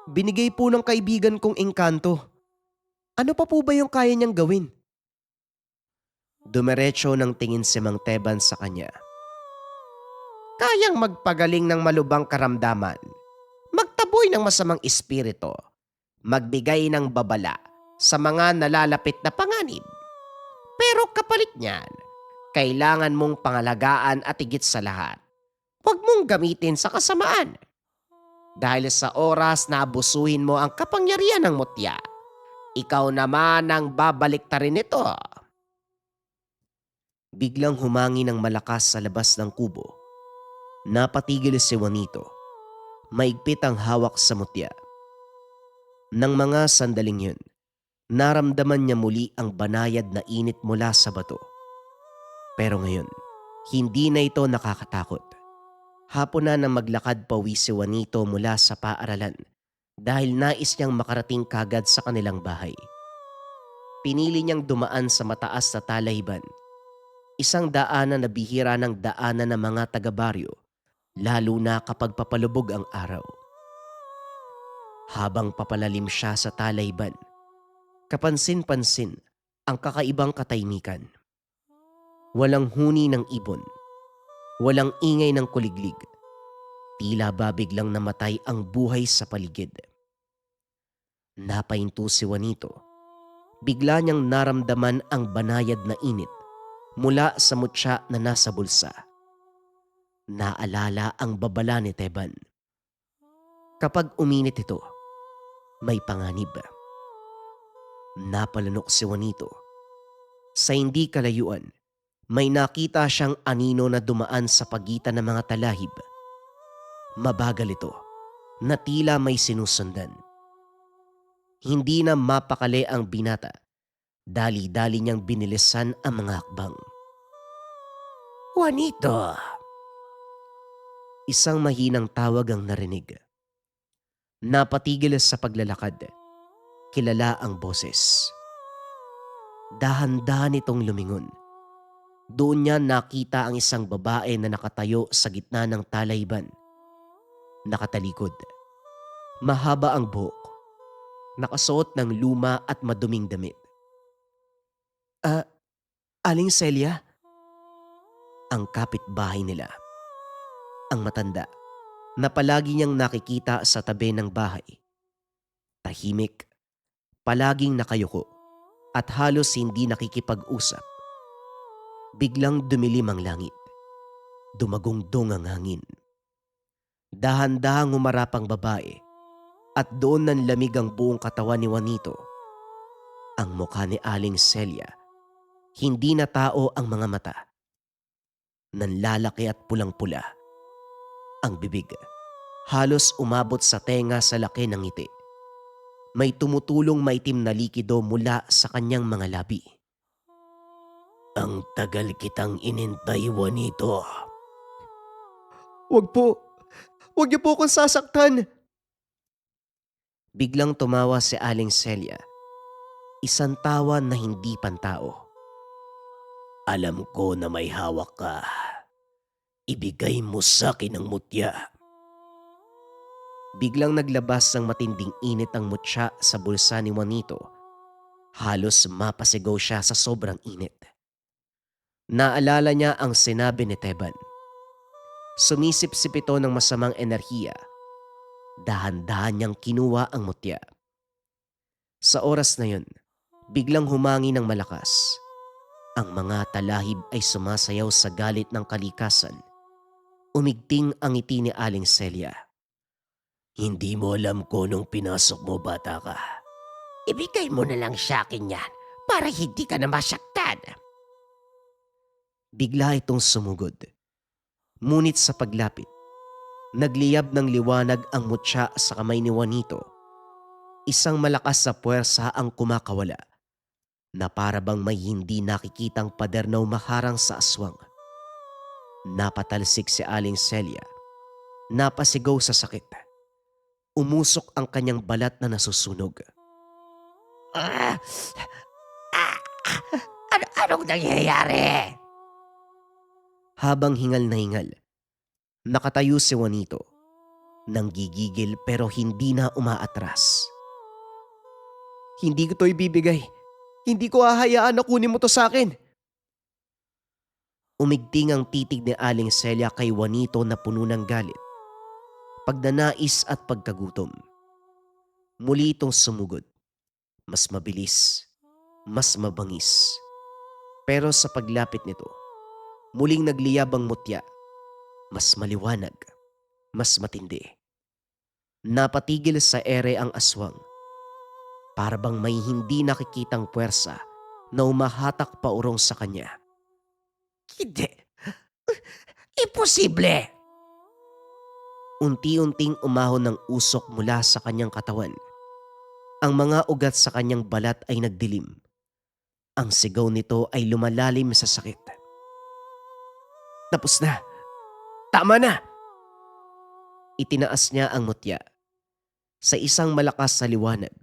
Binigay po ng kaibigan kong engkanto. Ano pa po ba yung kaya niyang gawin? Dumiretso ng tingin si Mang Teban sa kanya. Kayang magpagaling ng malubang karamdaman, magtaboy ng masamang espiritu, magbigay ng babala sa mga nalalapit na panganib. Pero kapalit niyan, kailangan mong pangalagaan at higit sa lahat, huwag mong gamitin sa kasamaan. Dahil sa oras na abusuhin mo ang kapangyarihan ng mutya, ikaw naman ang babaliktarin nito. Biglang humangi ng malakas sa labas ng kubo. Napatigil si Juanito. Maigpit ang hawak sa mutya. Nang mga sandaling yun, naramdaman niya muli ang banayad na init mula sa bato. Pero ngayon, hindi na ito nakakatakot. Hapon na nang maglakad pawi si Juanito mula sa paaralan dahil nais niyang makarating kagad sa kanilang bahay. Pinili niyang dumaan sa mataas na talayban. Isang daanan na bihira ng daanan ng mga taga-baryo, lalo na kapag papalubog ang araw. Habang papalalim siya sa talayban, kapansin-pansin ang kakaibang katahimikan. Walang huni ng ibon, walang ingay ng kuliglig. Tila ba biglang namatay ang buhay sa paligid. Napahinto si Juanito. Bigla niyang naramdaman ang banayad na init mula sa mutya na nasa bulsa. Naalala ang babala ni Teban. Kapag uminit ito, may panganib. Napalunok si Juanito. Sa hindi kalayuan, may nakita siyang anino na dumaan sa pagitan ng mga talahib. Mabagal ito, na tila may sinusundan. Hindi na mapakali ang binata. Dali-dali niyang binilisan ang mga hakbang. "Juanito!" Isang mahinang tawag ang narinig. Napatigil sa paglalakad. Kilala ang boses. Dahan-dahan itong lumingon. Doon niya nakita ang isang babae na nakatayo sa gitna ng talayban. Nakatalikod. Mahaba ang buhok. Nakasuot ng luma at maduming damit. Aling Celia?" Ang kapitbahay nila. Ang matanda na palagi niyang nakikita sa tabi ng bahay. Tahimik, palaging nakayuko at halos hindi nakikipag-usap. Biglang dumilim ang langit. Dumagungdong ang hangin. Dahan-dahang humarap ang babae at doon nanlamig ang buong katawan ni Juanito. Ang mukha ni Aling Celia, hindi na tao ang mga mata. Nanlalaki at pulang-pula. Ang bibig, halos umabot sa tenga sa laki ng ngiti. May tumutulong maitim na likido mula sa kanyang mga labi. "Ang tagal kitang inintay, Juanito." Wag po. Wag niyo po akong sasaktan. Biglang tumawa si Aling Celia. Isang tawa na hindi pantao. "Alam ko na may hawak ka. Ibigay mo sa akin ang mutya." Biglang naglabas ng matinding init ang mutya sa bulsa ni Juanito. Halos mapasigaw siya sa sobrang init. Naalala niya ang sinabi ni Teban. Sumisip-sip ito ng masamang enerhiya. Dahan-dahan niyang kinuha ang mutya. Sa oras na yun, biglang humangi ng malakas. Ang mga talahib ay sumasayaw sa galit ng kalikasan. Umigting ang ngiti ni Aling Celia. "Hindi mo alam ko nung pinasok mo, bata ka." Ibigay mo na lang sa akin yan para hindi ka na masaktan. Bigla itong sumugod. Ngunit sa paglapit, nagliyab ng liwanag ang mutya sa kamay ni Juanito. Isang malakas sa puwersa ang kumakawala, na para bang may hindi nakikitang pader na umaharang sa aswang. Napatalsik si Aling Celia. Napasigaw sa sakit. Umusok ang kanyang balat na nasusunog. Ah! Anong nangyayari? Habang hingal na hingal, nakatayo si Juanito. Nanggigigil pero hindi na umaatras. Hindi ko to ibibigay. Hindi ko hahayaan na kunin mo to sa akin. Umigting ang titig ni Aling Celia kay Juanito na puno ng galit, pagnanais at pagkagutom. Muli itong sumugod. Mas mabilis, mas mabangis. Pero sa paglapit nito, muling nagliyab ang mutya. Mas maliwanag, mas matindi. Napatigil sa ere ang aswang. Para bang may hindi nakikitang puwersa na umahatak paurong sa kanya. Hindi. Imposible. Unti-unting umahon ng usok mula sa kanyang katawan. Ang mga ugat sa kanyang balat ay nagdilim. Ang sigaw nito ay lumalalim sa sakit. Tapos na. Tama na. Itinaas niya ang mutya. Sa isang malakas na liwanag,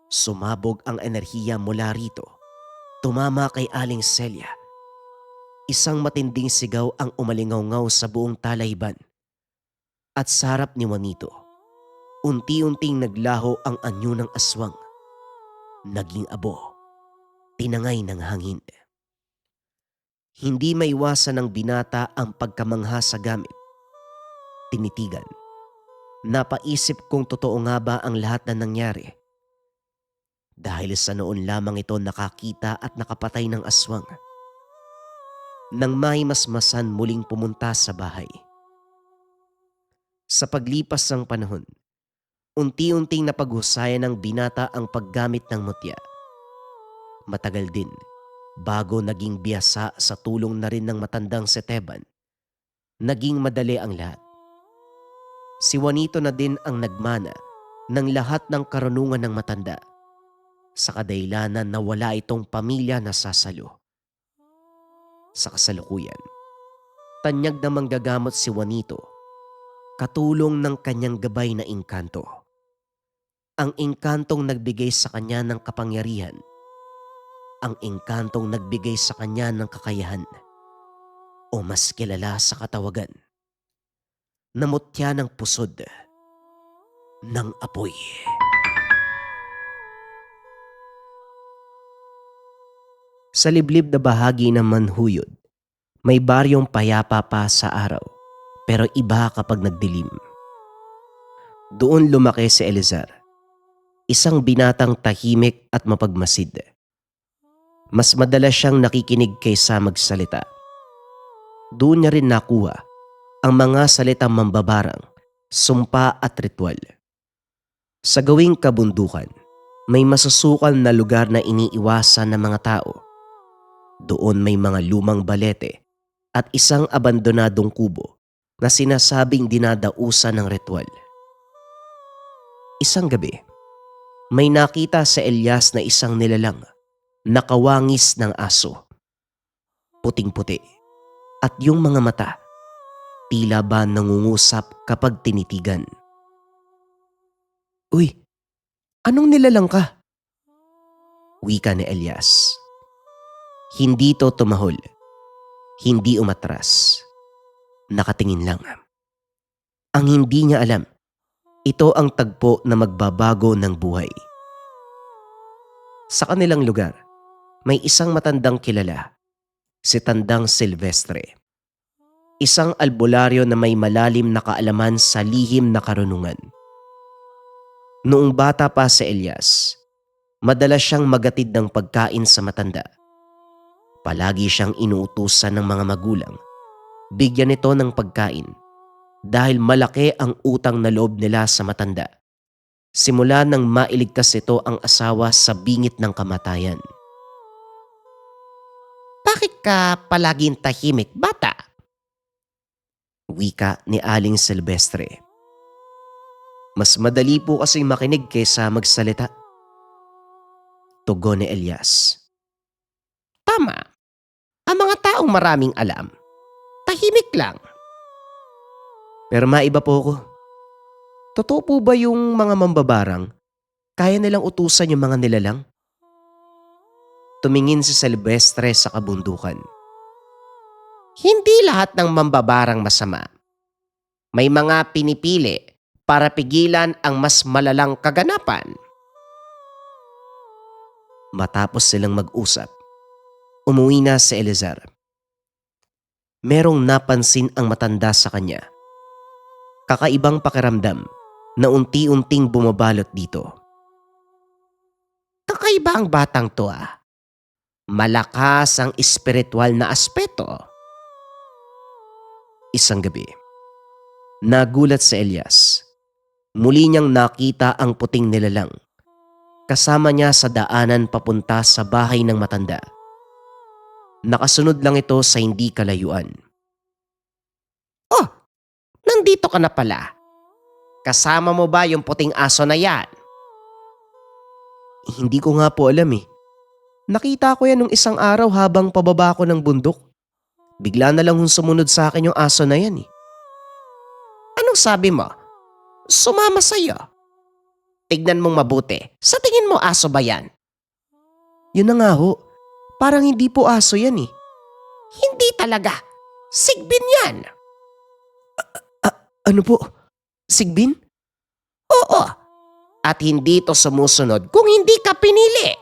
sumabog ang enerhiya mula rito. Tumama kay Aling Celia. Isang matinding sigaw ang umalingaw-ngaw sa buong talayban. At sa harap ni Juanito, Unti-unting naglaho ang anyo ng aswang. Naging abo, tinangay ng hangin. Hindi maiwasan ng binata ang pagkamangha sa gamit. Tinitigan. Napaisip kung totoo nga ba ang lahat na nangyari. Dahil sa noon lamang ito nakakita at nakapatay ng aswang. Nang mahimasmasan muling pumunta sa bahay. Sa paglipas ng panahon, unti-unting napaghusayan ng binata ang paggamit ng mutya. Matagal din bago naging biyasa sa tulong na rin ng matandang si Teban. Naging madali ang lahat. Si Juanito na din ang nagmana ng lahat ng karunungan ng matanda. Sa kadahilanan na wala itong pamilya na sasalo. Sa kasalukuyan, tanyag na manggagamot si Juanito, katulong ng kanyang gabay na engkanto. Ang engkantong nagbigay sa kanya ng kapangyarihan. Ang engkantong nagbigay sa kanya ng kakayahan. O mas kilala sa katawagan, namutya ng pusod ng apoy. Sa liblib na bahagi ng Manhuyod, may baryong payapa pa sa araw, pero iba kapag nagdilim. Doon lumaki si Elizar, isang binatang tahimik at mapagmasid. Mas madalas siyang nakikinig kaysa magsalita. Doon niya rin nakuha ang mga salitang mambabarang, sumpa at ritual. Sa gawing kabundukan, may masusukal na lugar na iniiwasan ng mga tao. Doon may mga lumang balete at isang abandonadong kubo na sinasabing dinadausan ng ritual. Isang gabi, may nakita sa Elias na isang nilalang, nakawangis ng aso. Puting-puti at yung mga mata, tila ba nangungusap kapag tinitigan. "Uy, anong nilalang ka?" Wika ni Elias. Hindi to tumahol. Hindi umatras. Nakatingin lang. Ang hindi niya alam, ito ang tagpo na magbabago ng buhay. Sa kanilang lugar, may isang matandang kilala, si Tandang Silvestre. Isang albularyo na may malalim na kaalaman sa lihim na karunungan. Noong bata pa si Elias, madalas siyang magatid ng pagkain sa matanda. Palagi siyang inuutusan ng mga magulang. Bigyan ito ng pagkain dahil malaki ang utang na loob nila sa matanda. Simula nang mailigtas ito ang asawa sa bingit ng kamatayan. Bakit ka palaging tahimik, bata? Wika ni Aling Silvestre. Mas madali po kasing makinig kaysa magsalita. Tugon ni Elias. Tama. Ang mga taong maraming alam, tahimik lang. Pero maiba po ko. Totoo po ba yung mga mambabarang kaya nilang utusan yung mga nilalang? Tumingin si Silvestre sa kabundukan. Hindi lahat ng mambabarang masama. May mga pinipili para pigilan ang mas malalang kaganapan. Matapos silang mag-usap, umuwi na si Elizar. Merong napansin ang matanda sa kanya. Kakaibang pakiramdam na unti-unting bumabalot dito. Kakaiba ang batang to ah. Malakas ang espiritual na aspeto. Isang gabi, nagulat si Elias. Muli niyang nakita ang puting nilalang. Kasama niya sa daanan papunta sa bahay ng matanda. Nakasunod lang ito sa hindi kalayuan. Oh, nandito ka na pala. Kasama mo ba yung puting aso na yan? Hindi ko nga po alam eh. Nakita ko yan nung isang araw habang pababa ko ng bundok. Bigla na lang sumunod sa akin yung aso na yan eh. Anong sabi mo? Sumama sa'yo. Tignan mong mabuti. Sa tingin mo aso ba yan? Yun na nga ho. Parang hindi po aso yan eh. Hindi talaga. Sigbin yan. Ano po? Sigbin? Oo, at hindi ito sumusunod kung hindi ka pinili.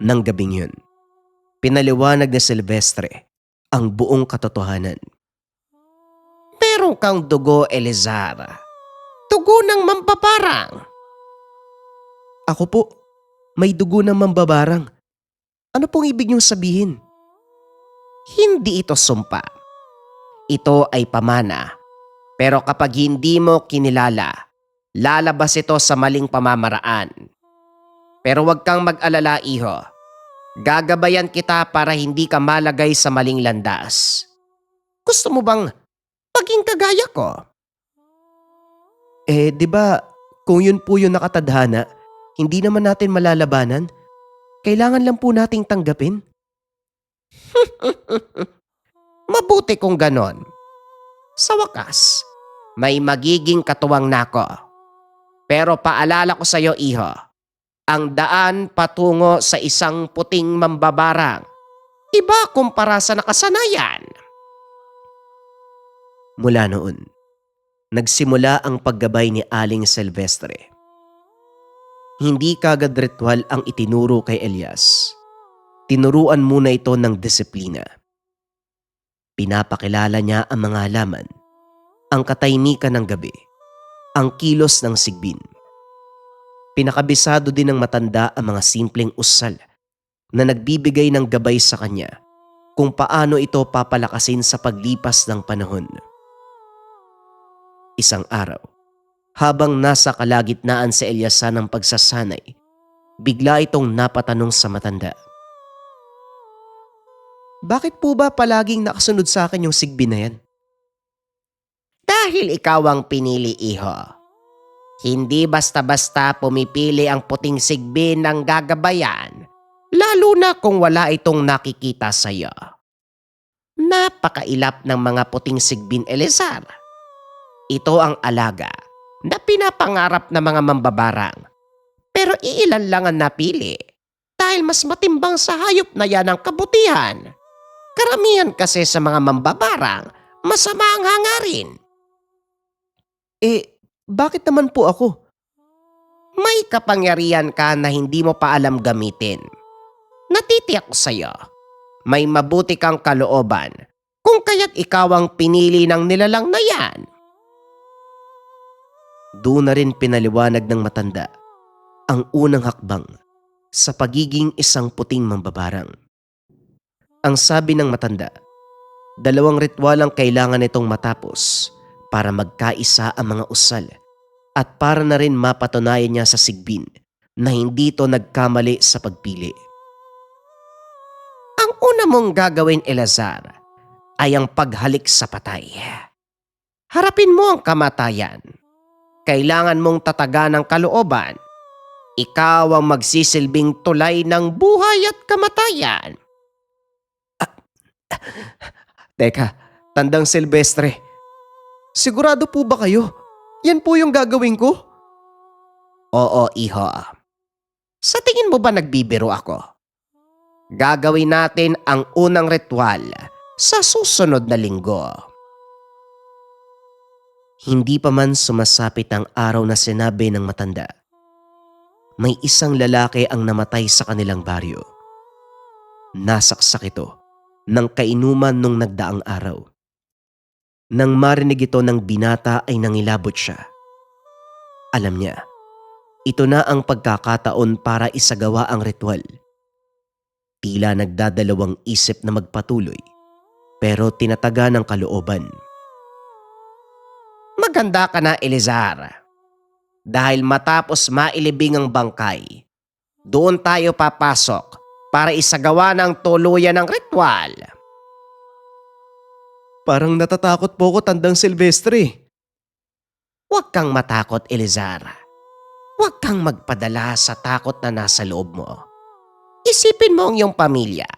Nang gabing yun, pinaliwanag ni Silvestre ang buong katotohanan. Meron kang dugo, Elizar. Dugo ng mambabarang. Ako po, may dugo ng mambabarang. Ano pong ibig niyong sabihin? Hindi ito sumpa. Ito ay pamana. Pero kapag hindi mo kinilala, lalabas ito sa maling pamamaraan. Pero huwag kang mag-alala, iho. Gagabayan kita para hindi ka malagay sa maling landas. Gusto mo bang maging kagaya ko? Di ba, kung yun po yung nakatadhana, hindi naman natin malalabanan? Kailangan lang po nating tanggapin. Mabuti kung ganon. Sa wakas, may magiging katuwang nako. Pero paalala ko sa iyo, iho, ang daan patungo sa isang puting mambabarang, iba kumpara sa nakasanayan. Mula noon, nagsimula ang paggabay ni Aling Silvestre. Hindi kagad ritual ang itinuro kay Elias. Tinuruan muna ito ng disiplina. Pinapakilala niya ang mga halaman, ang katahimikan ng gabi, ang kilos ng sigbin. Pinakabisado din ng matanda ang mga simpleng usal na nagbibigay ng gabay sa kanya kung paano ito papalakasin sa paglipas ng panahon. Isang araw, habang nasa kalagitnaan si Elyasan ng pagsasanay, bigla itong napatanong sa matanda. Bakit po ba palaging nakasunod sa akin yung sigbin na yan? Dahil ikaw ang pinili, iho. Hindi basta-basta pumipili ang puting sigbin ng gagabayan, lalo na kung wala itong nakikita sa iyo. Napakailap ng mga puting sigbin, Elizar. Ito ang alaga na pinapangarap ng mga mambabarang. Pero iilan lang ang napili dahil mas matimbang sa hayop na yan ang kabutihan. Karamihan kasi sa mga mambabarang, masama ang hangarin. Bakit naman po ako? May kapangyarihan ka na hindi mo pa alam gamitin. Natitiyak ko sa'yo, may mabuti kang kalooban kung kaya't ikaw ang pinili ng nilalang na yan. Doon na rin pinaliwanag ng matanda ang unang hakbang sa pagiging isang puting mambabarang. Ang sabi ng matanda, 2 ritual ang kailangan nitong matapos para magkaisa ang mga usal at para na rin mapatunayan niya sa sigbin na hindi ito nagkamali sa pagpili. Ang una mong gagawin, Elazar, ay ang paghalik sa patay. Harapin mo ang kamatayan. Kailangan mong tatagan ng kalooban. Ikaw ang magsisilbing tulay ng buhay at kamatayan. Teka, Tandang Silvestre, sigurado po ba kayo? Yan po yung gagawin ko? Oo, iho. Sa tingin mo ba nagbibiro ako? Gagawin natin ang unang ritual sa susunod na linggo. Hindi pa man sumasapit ang araw na sinabi ng matanda, may isang lalaki ang namatay sa kanilang baryo. Nasaksak ito ng kainuman nung nagdaang araw. Nang marinig ito ng binata ay nangilabot siya. Alam niya, ito na ang pagkakataon para isagawa ang ritual. Tila nagdadalawang isip na magpatuloy, pero tinataga ng kalooban. Maganda ka na, Elizar. Dahil matapos mailibing ang bangkay, doon tayo papasok para isagawa ng tuluyan ng ritual. Parang natatakot po ko, Tandang Silvestre. Huwag kang matakot, Elizar. Huwag kang magpadala sa takot na nasa loob mo. Isipin mo ang iyong pamilya,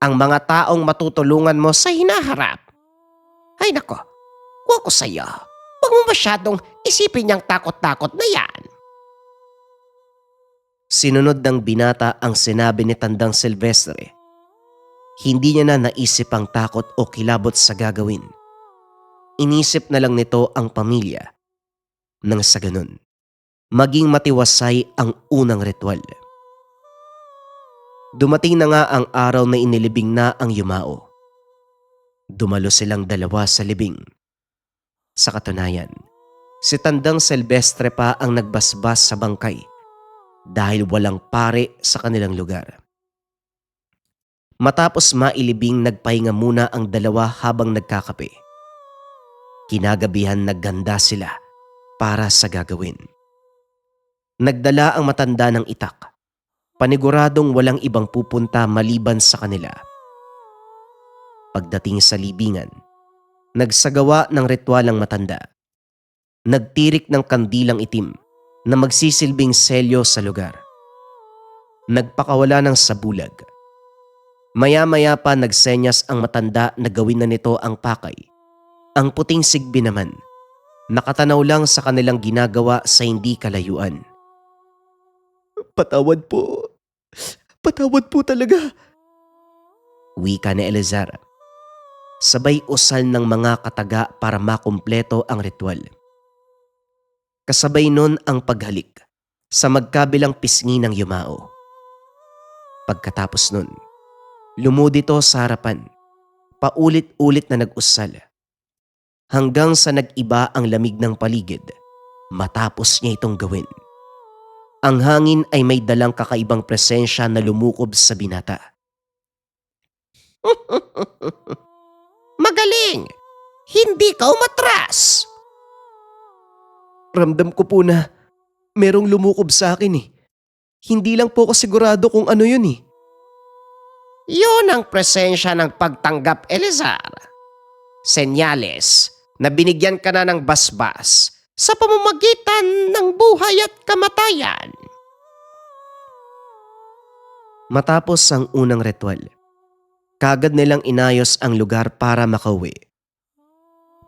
ang mga taong matutulungan mo sa hinaharap. Ay nako, huwag ko sa iyo. Huwag mo masyadong isipin niyang takot-takot na yan. Sinunod ng binata ang sinabi ni Tandang Silvestre. Hindi niya na naisip ang takot o kilabot sa gagawin. Inisip na lang nito ang pamilya nang sa ganun, maging matiwasay ang unang ritual. Dumating na nga ang araw na inilibing na ang yumao. Dumalo silang dalawa sa libing. Sa katunayan, si Tandang Silvestre pa ang nagbasbas sa bangkay dahil walang pare sa kanilang lugar. Matapos mailibing, nagpahinga muna ang dalawa habang nagkakape. Kinagabihan nagganda sila para sa gagawin. Nagdala ang matanda ng itak. Paniguradong walang ibang pupunta maliban sa kanila. Pagdating sa libingan, nagsagawa ng ritual ang matanda. Nagtirik ng kandilang itim na magsisilbing selyo sa lugar. Nagpakawala ng sabulag. Maya-maya pa nagsenyas ang matanda na gawin na nito ang pakay. Ang puting sigbi naman, nakatanaw lang sa kanilang ginagawa sa hindi kalayuan. "Patawad po. Patawad po talaga." Wika ni Elazar. Sabay usal ng mga kataga para makumpleto ang ritual. Kasabay nun ang paghalik sa magkabilang pisngi ng yumao. Pagkatapos nun, lumudi ito sa harapan, paulit-ulit na nag-usal. Hanggang sa nag-iba ang lamig ng paligid matapos niya itong gawin. Ang hangin ay may dalang kakaibang presensya na lumukob sa binata. Magaling! Hindi ka umatras! Ramdam ko po na merong lumukob sa akin eh. Hindi lang po ako sigurado kung ano yun eh. Yun ang presensya ng pagtanggap, Elazar. Senyales na binigyan ka na ng basbas sa pamamagitan ng buhay at kamatayan. Matapos ang unang ritual, kagad nilang inayos ang lugar para makauwi.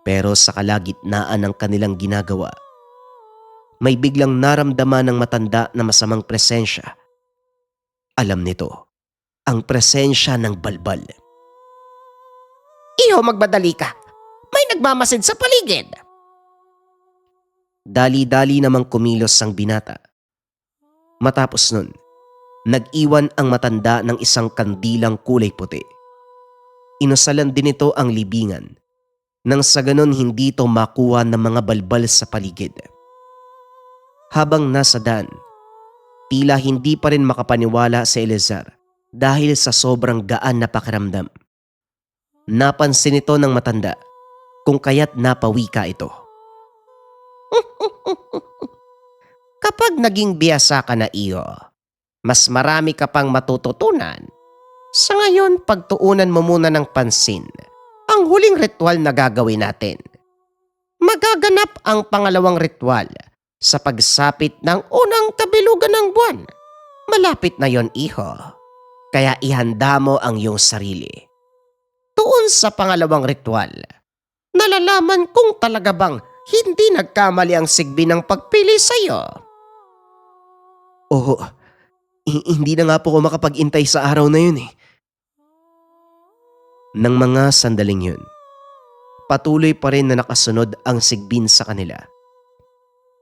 Pero sa kalagitnaan ng kanilang ginagawa, may biglang naramdaman ng matanda na masamang presensya. Alam nito, ang presensya ng balbal. Iho, magmadali ka. May nagmamasid sa paligid. Dali-dali namang kumilos ang binata. Matapos nun, nag-iwan ang matanda ng isang kandilang kulay puti. Inusalan din ito ang libingan nang sa ganon hindi ito makuha ng mga balbal sa paligid. Habang nasa daan, tila hindi pa rin makapaniwala si Elazar dahil sa sobrang gaan na pakiramdam. Napansin ito ng matanda kung kaya't napawika ito. Kapag naging biyasa ka na, iyo, mas marami ka pang matututunan. Sa ngayon, pagtuunan mo muna ng pansin ang huling ritual na gagawin natin. Magaganap ang pangalawang ritual sa pagsapit ng unang kabilugan ng buwan. Malapit na yon, iho. Kaya ihanda mo ang iyong sarili. Tuon sa pangalawang ritual, nalalaman kung talaga bang hindi nagkamali ang sigbi ng pagpili sa iyo. Oo, hindi na nga po ako makapag-intay sa araw na yun eh. Nang mga sandaling yun, patuloy pa rin na nakasunod ang sigbin sa kanila.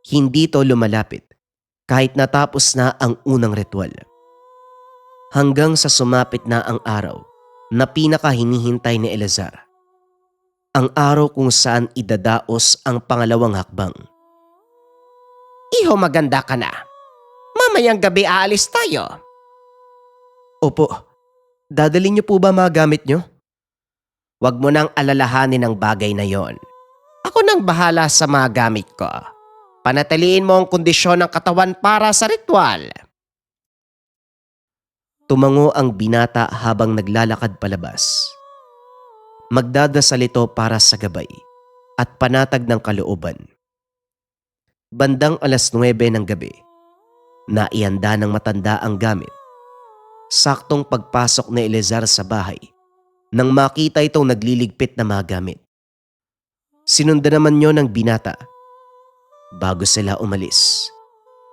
Hindi to lumalapit kahit natapos na ang unang ritual. Hanggang sa sumapit na ang araw na pinakahinihintay ni Elazar. Ang araw kung saan idadaos ang pangalawang hakbang. Iho, maganda ka na. Mamayang gabi aalis tayo. Opo, dadalhin niyo po ba mga gamit niyo? Huwag mo nang alalahanin ang bagay na yon. Ako nang bahala sa mga gamit ko. Panatiliin mo ang kondisyon ng katawan para sa ritual. Tumango ang binata habang naglalakad palabas. Magdadasal ito para sa gabay at panatag ng kalooban. Bandang 9:00 ng gabi, naihanda ng matanda ang gamit. Saktong pagpasok ni Elazar sa bahay nang makita itong nagliligpit na mga gamit. Sinundan naman niyo ng binata. Bago sila umalis,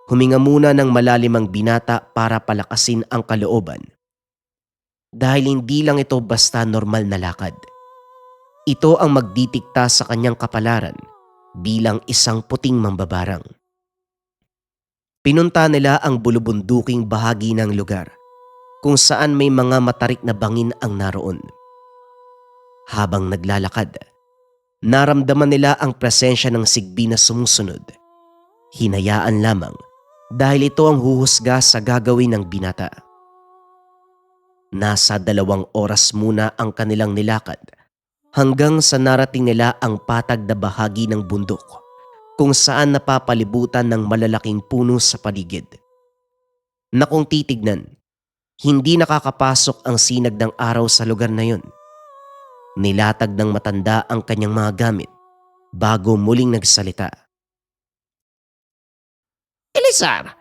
huminga muna ng malalim ang binata para palakasin ang kalooban. Dahil hindi lang ito basta normal na lakad. Ito ang magdidikta sa kanyang kapalaran bilang isang puting mambabarang. Pinunta nila ang bulubunduking bahagi ng lugar kung saan may mga matarik na bangin ang naroon. Habang naglalakad, naramdaman nila ang presensya ng sigbi na sumusunod. Hinayaan lamang dahil ito ang huhusga sa gagawin ng binata. Nasa 2 oras muna ang kanilang nilakad hanggang sa narating nila ang patag na bahagi ng bundok kung saan napapalibutan ng malalaking puno sa paligid. Na kung titignan, hindi nakakapasok ang sinag ng araw sa lugar na yun. Nilatag ng matanda ang kanyang mga gamit bago muling nagsalita. Elizar,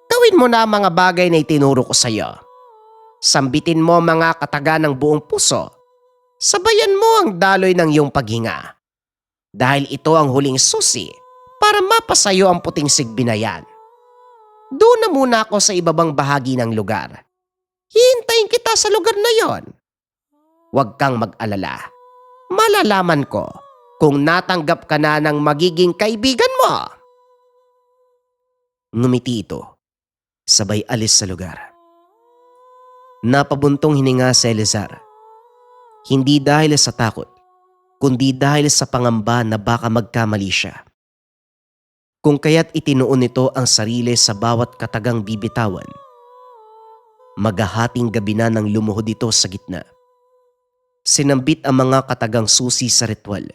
gawin mo na ang mga bagay na itinuro ko sa iyo. Sambitin mo mga kataga ng buong puso. Sabayan mo ang daloy ng iyong paghinga. Dahil ito ang huling susi para mapasayo ang puting sigbi na yan. Doon na muna ako sa ibabang bahagi ng lugar. Hihintayin kita sa lugar na yon. Huwag kang mag-alala. Malalaman ko kung natanggap ka na ng magiging kaibigan mo. Ngumiti ito, sabay alis sa lugar. Napabuntong hininga si Elizar. Hindi dahil sa takot, kundi dahil sa pangamba na baka magkamali siya. Kung kaya't itinuon nito ang sarili sa bawat katagang bibitawan. Magahating gabi na nang lumuhod ito sa gitna. Sinambit ang mga katagang susi sa ritual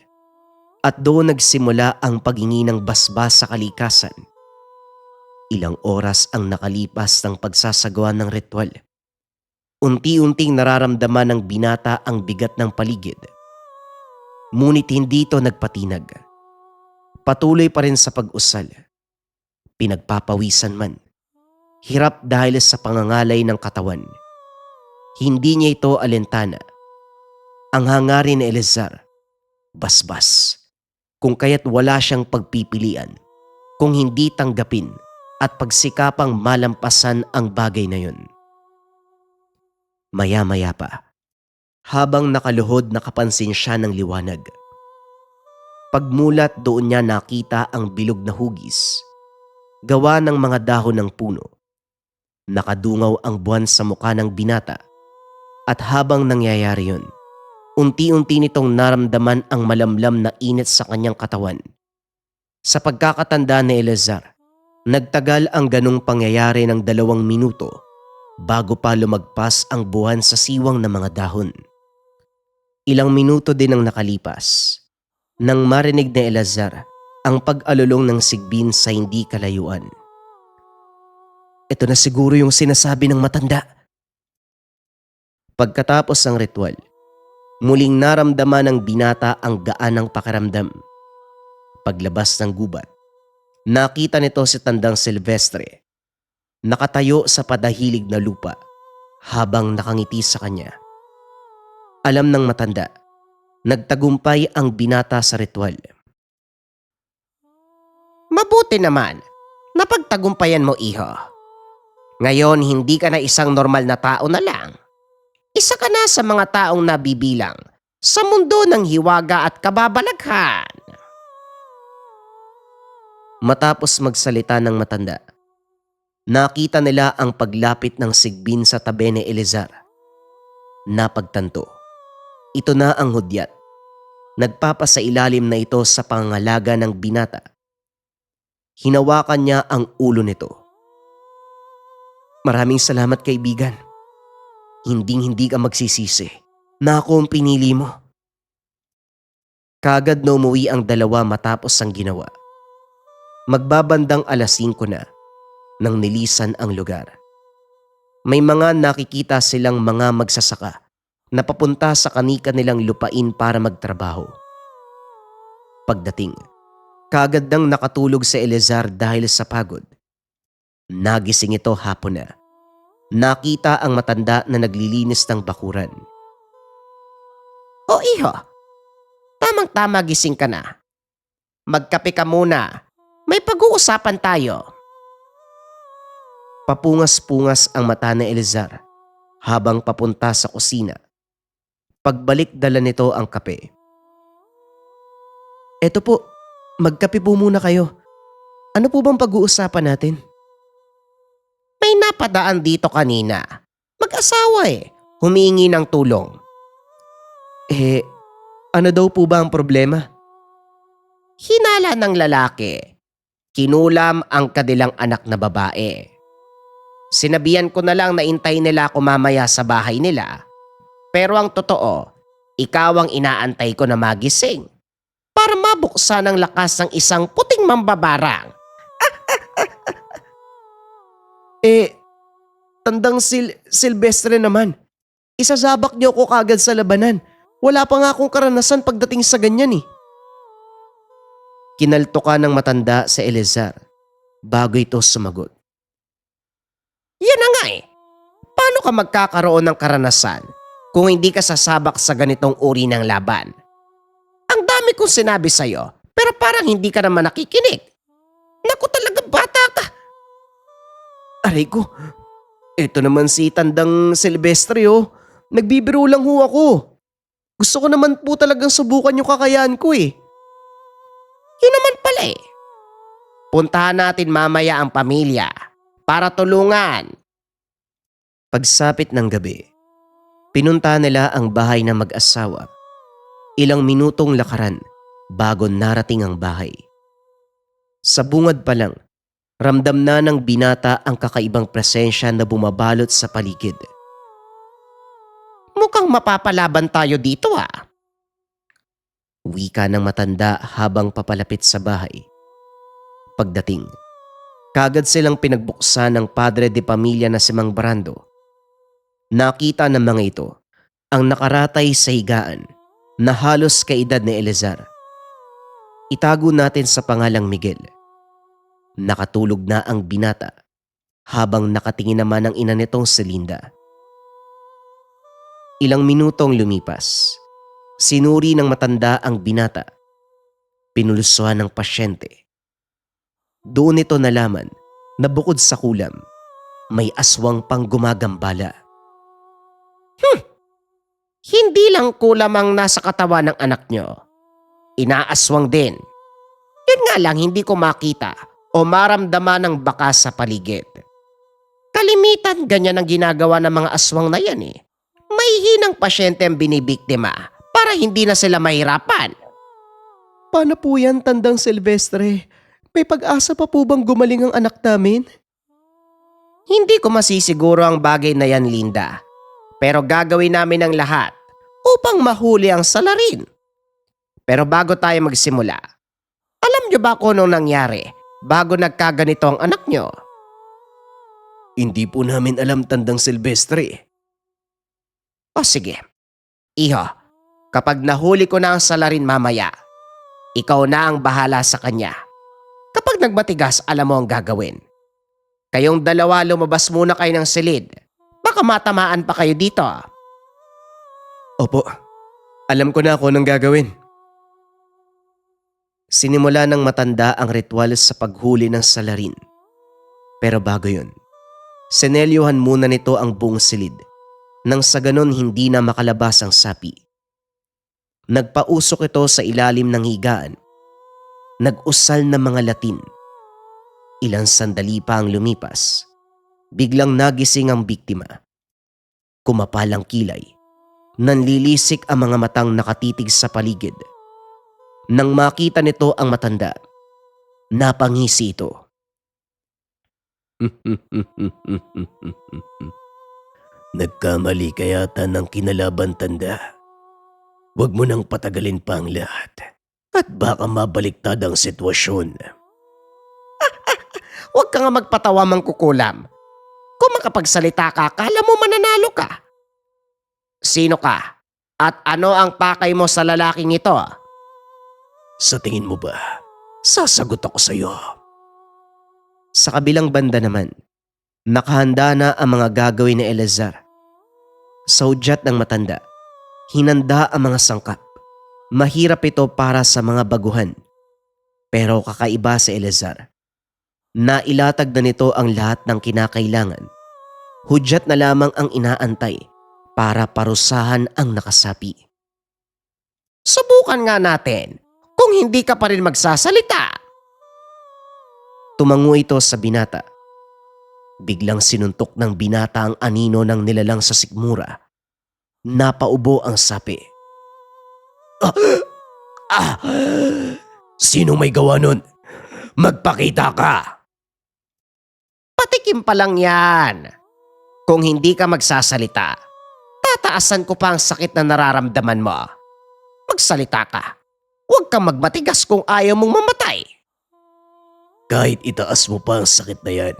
at doon nagsimula ang paghingi ng basbas sa kalikasan. Ilang oras ang nakalipas ng pagsasagawa ng ritual. Unti-unting nararamdaman ng binata ang bigat ng paligid. Ngunit hindi ito nagpatinag. Patuloy pa rin sa pag-usal. Pinagpapawisan man. Hirap dahil sa pangangalay ng katawan. Hindi niya ito alintana. Ang hangarin ni Elizar, basbas. Kung kaya't wala siyang pagpipilian. Kung hindi tanggapin at pagsikapang malampasan ang bagay na yun. Maya-maya pa, habang nakaluhod nakapansin siya ng liwanag. Pagmulat doon niya nakita ang bilog na hugis, gawa ng mga dahon ng puno. Nakadungaw ang buwan sa mukha ng binata at habang nangyayari yun, unti-unti nitong naramdaman ang malamlam na init sa kanyang katawan. Sa pagkakatanda ni Elizar, nagtagal ang ganong pangyayari ng 2 minuto bago pa lumagpas ang buwan sa siwang ng mga dahon. Ilang minuto din ang nakalipas nang marinig ni Elizar ang pag-alulong ng sigbin sa hindi kalayuan. Ito na siguro yung sinasabi ng matanda. Pagkatapos ng ritual, muling naramdaman ng binata ang gaan ng pakiramdam. Paglabas ng gubat, nakita nito si Tandang Silvestre, nakatayo sa padahilig na lupa habang nakangiti sa kanya. Alam ng matanda, nagtagumpay ang binata sa ritual. Mabuti naman, napagtagumpayan mo, iho. Ngayon, hindi ka na isang normal na tao na lang. Isa ka na sa mga taong nabibilang sa mundo ng hiwaga at kababalaghan. Matapos magsalita ng matanda, nakita nila ang paglapit ng sigbin sa tabi ni Elizar. Napagtanto, ito na ang hudyat. Nagpapasailalim na ito sa pangangalaga ng binata. Hinawakan niya ang ulo nito. Maraming salamat, kaibigan. Hinding-hindi ka magsisisi na ako ang pinili mo. Kagad na umuwi ang dalawa matapos ang ginawa. Magbabandang 5:00 na nang nilisan ang lugar. May mga nakikita silang mga magsasaka na papunta sa kani-kanilang lupain para magtrabaho. Pagdating, kagad nang nakatulog si Elizar dahil sa pagod. Nagising ito hapon na. Nakita ang matanda na naglilinis ng bakuran. O iho, tamang-tama gising ka na. Magkape ka muna. May pag-uusapan tayo. Papungas-pungas ang mata ni Elizar habang papunta sa kusina. Pagbalik dala nito ang kape. Eto po, magkape po muna kayo. Ano po bang pag-uusapan natin? May napadaan dito kanina. Mag-asawa humihingi ng tulong. Eh, ano daw po ba ang problema? Hinala ng lalaki. Kinulam ang kanilang anak na babae. Sinabihan ko na lang na intay nila ako mamaya sa bahay nila. Pero ang totoo, ikaw ang inaantay ko na magising para mabuksan ang lakas ng isang puting mambabarang. Tandang Silvestre naman. Isasabak niyo ako kagad sa labanan. Wala pa nga akong karanasan pagdating sa ganyan eh. Kinaltoka ng matanda sa Eleazar bago ito sumagot. Yan na nga Paano ka magkakaroon ng karanasan kung hindi ka sasabak sa ganitong uri ng laban? Ang dami kong sinabi sa'yo pero parang hindi ka naman nakikinig. Naku talaga bata ka. Aray ko, eto naman si Tandang Silvestre oh. Nagbibiro lang ho ako. Gusto ko naman po talagang subukan yung kakayahan ko eh. Yun naman pala Puntahan natin mamaya ang pamilya para tulungan. Pagsapit ng gabi, pinunta nila ang bahay ng mag-asawa. Ilang minutong lakaran bago narating ang bahay. Sa bungad pa lang, ramdam na ng binata ang kakaibang presensya na bumabalot sa paligid. Mukhang mapapalaban tayo dito Wika ng matanda habang papalapit sa bahay. Pagdating, kagad silang pinagbuksan ng padre de pamilya na si Mang Brando. Nakita ng mga ito ang nakaratay sa higaan na halos kaedad ni Eleazar. Itago natin sa pangalang Miguel. Nakatulog na ang binata habang nakatingin naman ang ina nitong si Linda. Ilang minutong lumipas, sinuri ng matanda ang binata. Pinulusuhan ng pasyente. Doon ito nalaman na bukod sa kulam, may aswang pang gumagambala. Hindi lang kulam ang nasa katawan ng anak nyo. Inaaswang din. Yun nga lang hindi ko makita o maramdaman ng bakas sa paligid. Kalimitan ganyan ang ginagawa ng mga aswang na yan May hinang pasyente ang binibiktima para hindi na sila mahirapan. Paano po yan, Tandang Silvestre? May pag-asa pa po bang gumaling ang anak namin? Hindi ko masisiguro ang bagay na yan, Linda. Pero gagawin namin ang lahat upang mahuli ang salarin. Pero bago tayo magsimula, alam nyo ba kung anong nangyari bago nagkaganito ang anak nyo? Hindi po namin alam, Tandang Silvestre. O sige, iho, kapag nahuli ko na ang salarin mamaya, ikaw na ang bahala sa kanya. Kapag nagmatigas, alam mo ang gagawin. Kayong dalawa lumabas muna kayo ng silid. Baka matamaan pa kayo dito. Opo, alam ko na kung anong gagawin. Sinimula ng matanda ang ritual sa paghuli ng salarin. Pero bago yun, senelyohan muna nito ang buong silid nang sa ganon hindi na makalabas ang sapi. Nagpausok ito sa ilalim ng higaan. Nag-usal ng mga Latin. Ilang sandali pa ang lumipas. Biglang nagising ang biktima. Kumapal ang kilay. Nanlilisik ang mga matang nakatitig sa paligid. Nang makita nito ang matanda, napangisi ito. Nagkamali ka yata ng kinalaban, tanda. Huwag mo nang patagalin pa ang lahat. At baka mabaliktad ang sitwasyon. Huwag ka nga magpatawa mangkukulam. Kung makapagsalita ka, kala mo mananalo ka. Sino ka? At ano ang pakay mo sa lalaking ito? Sa tingin mo ba, sasagot ako sa iyo? Sa kabilang banda naman, nakahanda na ang mga gagawin ni Eleazar. Sa hudyat ng matanda, hinanda ang mga sangkap. Mahirap ito para sa mga baguhan. Pero kakaiba si Eleazar. Nailatag na nito ang lahat ng kinakailangan. Hudyat na lamang ang inaantay para parusahan ang nakasapi. Subukan nga natin kung hindi ka pa rin magsasalita. Tumango ito sa binata. Biglang sinuntok ng binata ang anino ng nilalang sa sikmura. Napaubo ang sapi. Ah! Ah! Sino may gawa nun? Magpakita ka! Patikim pa lang yan. Kung hindi ka magsasalita, tataasan ko pa ang sakit na nararamdaman mo. Magsalita ka. Huwag kang magmatigas kung ayaw mong mamatay. Kahit itaas mo pa ang sakit na yan,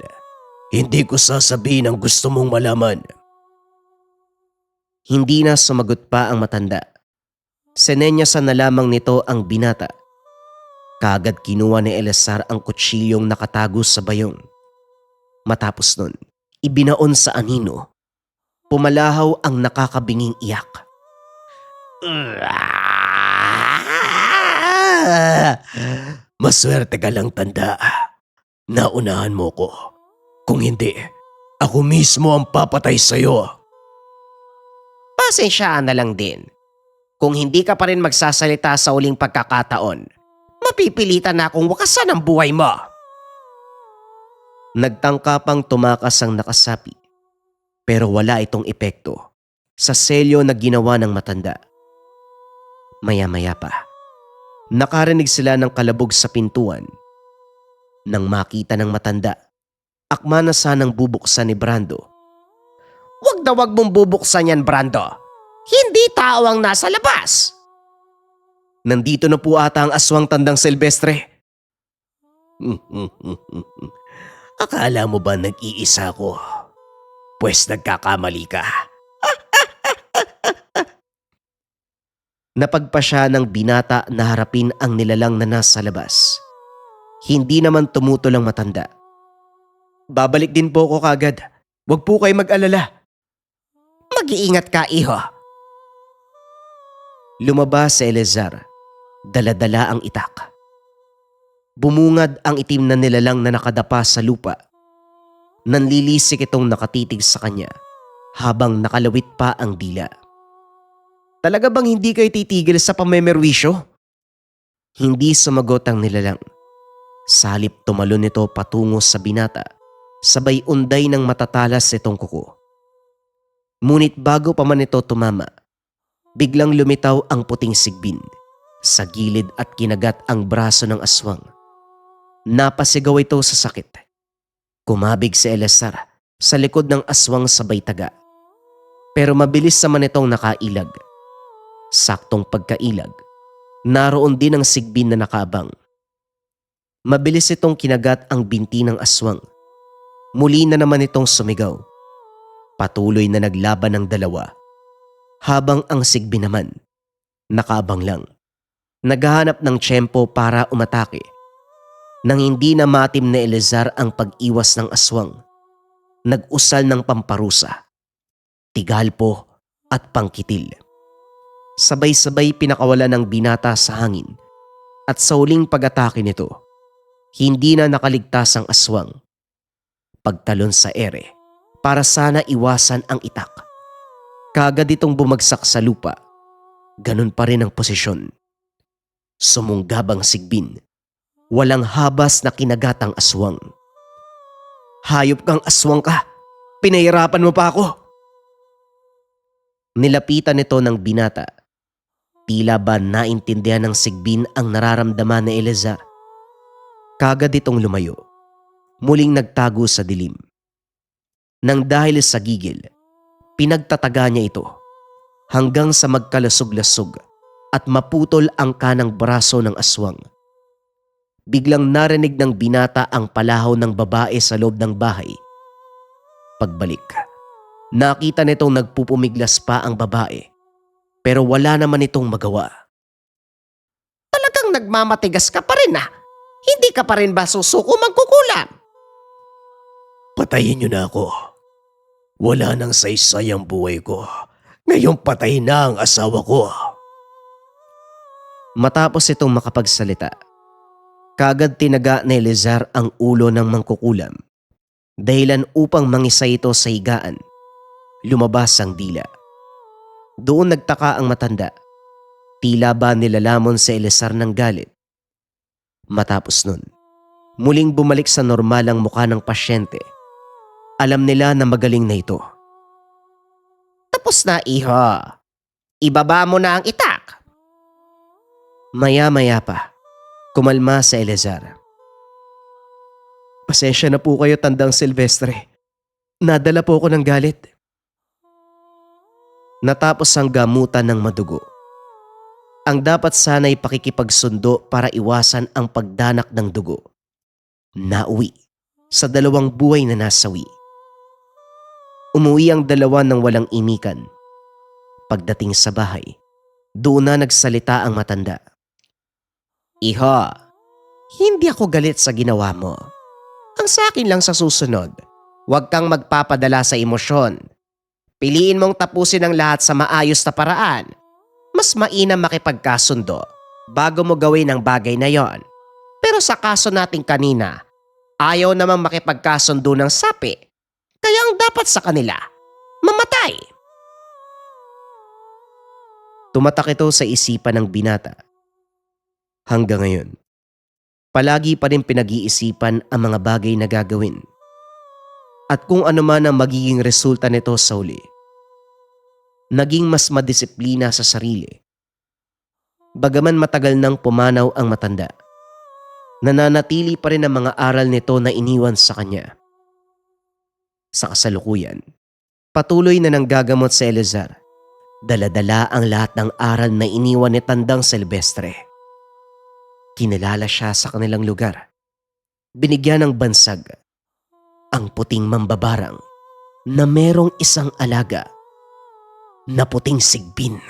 hindi ko sasabihin ang gusto mong malaman. Hindi na sumagot pa ang matanda. Sinenyasan na lamang nito ang binata. Kaagad kinuha ni Eleazar ang kutsilyong nakatago sa bayong. Matapos nun, ibinaon sa anino. Pumalahaw ang nakakabinging iyak. Maswerte ka lang, tanda. Naunahan mo ko. Kung hindi, ako mismo ang papatay sa'yo. Pasensyaan na lang din. Kung hindi ka pa rin magsasalita sa uling pagkakataon, mapipilitan na akong wakasan ang buhay mo. Nagtangka pang tumakas ang nakasapi. Pero wala itong epekto sa selyo na ginawa ng matanda. Maya-maya pa, nakarinig sila ng kalabog sa pintuan. Nang makita ng matanda, akma na sanang bubuksan ni Brando. Huwag na huwag mong bubuksan yan, Brando. Hindi tao ang nasa labas. Nandito na po ata ang aswang tandang Silvestre. Akala mo ba nag-iisa ko? Pwes nagkakamali ka. Napagpasya ng binata na harapin ang nilalang na nasa labas. Hindi naman tumutol ang matanda. Babalik din po ako kagad. Huwag po kayo mag-alala. Mag-iingat ka, iho. Lumabas si Eleazar. Dala-dala ang itak. Bumungad ang itim na nilalang na nakadapa sa lupa. Nanlilisik itong nakatitig sa kanya habang nakalawit pa ang dila. Talaga bang hindi kayo titigil sa pamemerwisyo? Hindi sumagot ang nilalang. Salip tumalon ito patungo sa binata, sabay unday ng matatalas itong kuko. Ngunit bago pa man ito tumama, biglang lumitaw ang puting sigbin sa gilid at kinagat ang braso ng aswang. Napasigaw ito sa sakit. Kumabig si Eleazar sa likod ng aswang sabay taga. Pero mabilis naman itong nakailag. Saktong pagkailag, naroon din ang sigbin na nakaabang. Mabilis itong kinagat ang binti ng aswang. Muli na naman itong sumigaw. Patuloy na naglaban ng dalawa. Habang ang sigbin naman, nakaabang lang. Naghahanap ng tiyempo para umatake. Nang hindi na matim na Eleazar ang pag-iwas ng aswang, nag-usal ng pamparusa, tigalpo at pangkitil. Sabay-sabay pinakawala ng binata sa hangin at sa huling pag-atake nito, hindi na nakaligtas ang aswang. Pagtalon sa ere para sana iwasan ang itak. Kaagad itong bumagsak sa lupa. Ganun pa rin ang posisyon. Sumunggab ang sigbin. Walang habas na kinagat ang aswang. Hayop kang aswang ka! Pinahirapan mo pa ako! Nilapitan nito ng binata. Tila ba naintindihan ng sigbin ang nararamdaman ni Eleazar. Kaagad itong lumayo. Muling nagtago sa dilim. Nang dahil sa gigil, pinagtataga niya ito hanggang sa magkalasog-lasog at maputol ang kanang braso ng aswang. Biglang narinig ng binata ang palahaw ng babae sa loob ng bahay. Pagbalik, nakita nitong nagpupumiglas pa ang babae. Pero wala naman itong magawa. Talagang nagmamatigas ka pa rin ah. Hindi ka pa rin ba susuko magkukulam? Patayin niyo na ako. Wala nang saysay ang buhay ko. Ngayon patay na ang asawa ko. Matapos itong makapagsalita, kaagad tinaga ni Eleazar ang ulo ng mangkukulam. Dahilan upang mangisay ito sa higaan. Lumabas ang dila. Doon nagtaka ang matanda. Tila ba nilalamon si Elezar ng galit. Matapos nun, muling bumalik sa normal ang mukha ng pasyente. Alam nila na magaling na ito. Tapos na, iho. Ibaba mo na ang itak. Maya-maya pa, kumalma si Elezar. Pasensya na po kayo, Tandang Silvestre. Nadala po ako ng galit. Natapos ang gamutan ng madugo. Ang dapat sana'y pakikipagsundo para iwasan ang pagdanak ng dugo. Nauwi sa 2 buhay na nasawi. Umuwi ang dalawa ng walang imikan. Pagdating sa bahay, doon na nagsalita ang matanda. Iho, hindi ako galit sa ginawa mo. Ang sa akin lang sa susunod, huwag kang magpapadala sa emosyon. Piliin mong tapusin ang lahat sa maayos na paraan. Mas mainam makipagkasundo bago mo gawin ang bagay na yon. Pero sa kaso natin kanina, ayaw namang makipagkasundo ng sapi. Kaya ang dapat sa kanila, mamatay. Tumatak ito sa isipan ng binata. Hanggang ngayon, palagi pa rin pinag-iisipan ang mga bagay na gagawin. At kung ano man ang magiging resulta nito sa uli. Naging mas madisiplina sa sarili. Bagaman matagal nang pumanaw ang matanda, nananatili pa rin ang mga aral nito na iniwan sa kanya. Sa kasalukuyan, patuloy na nanggagamot si Elezar. Dala-dala ang lahat ng aral na iniwan ni Tandang Silvestre. Kinilala siya sa kanilang lugar. Binigyan ng bansag ang puting mambabarang na merong isang alaga na puting sigbin.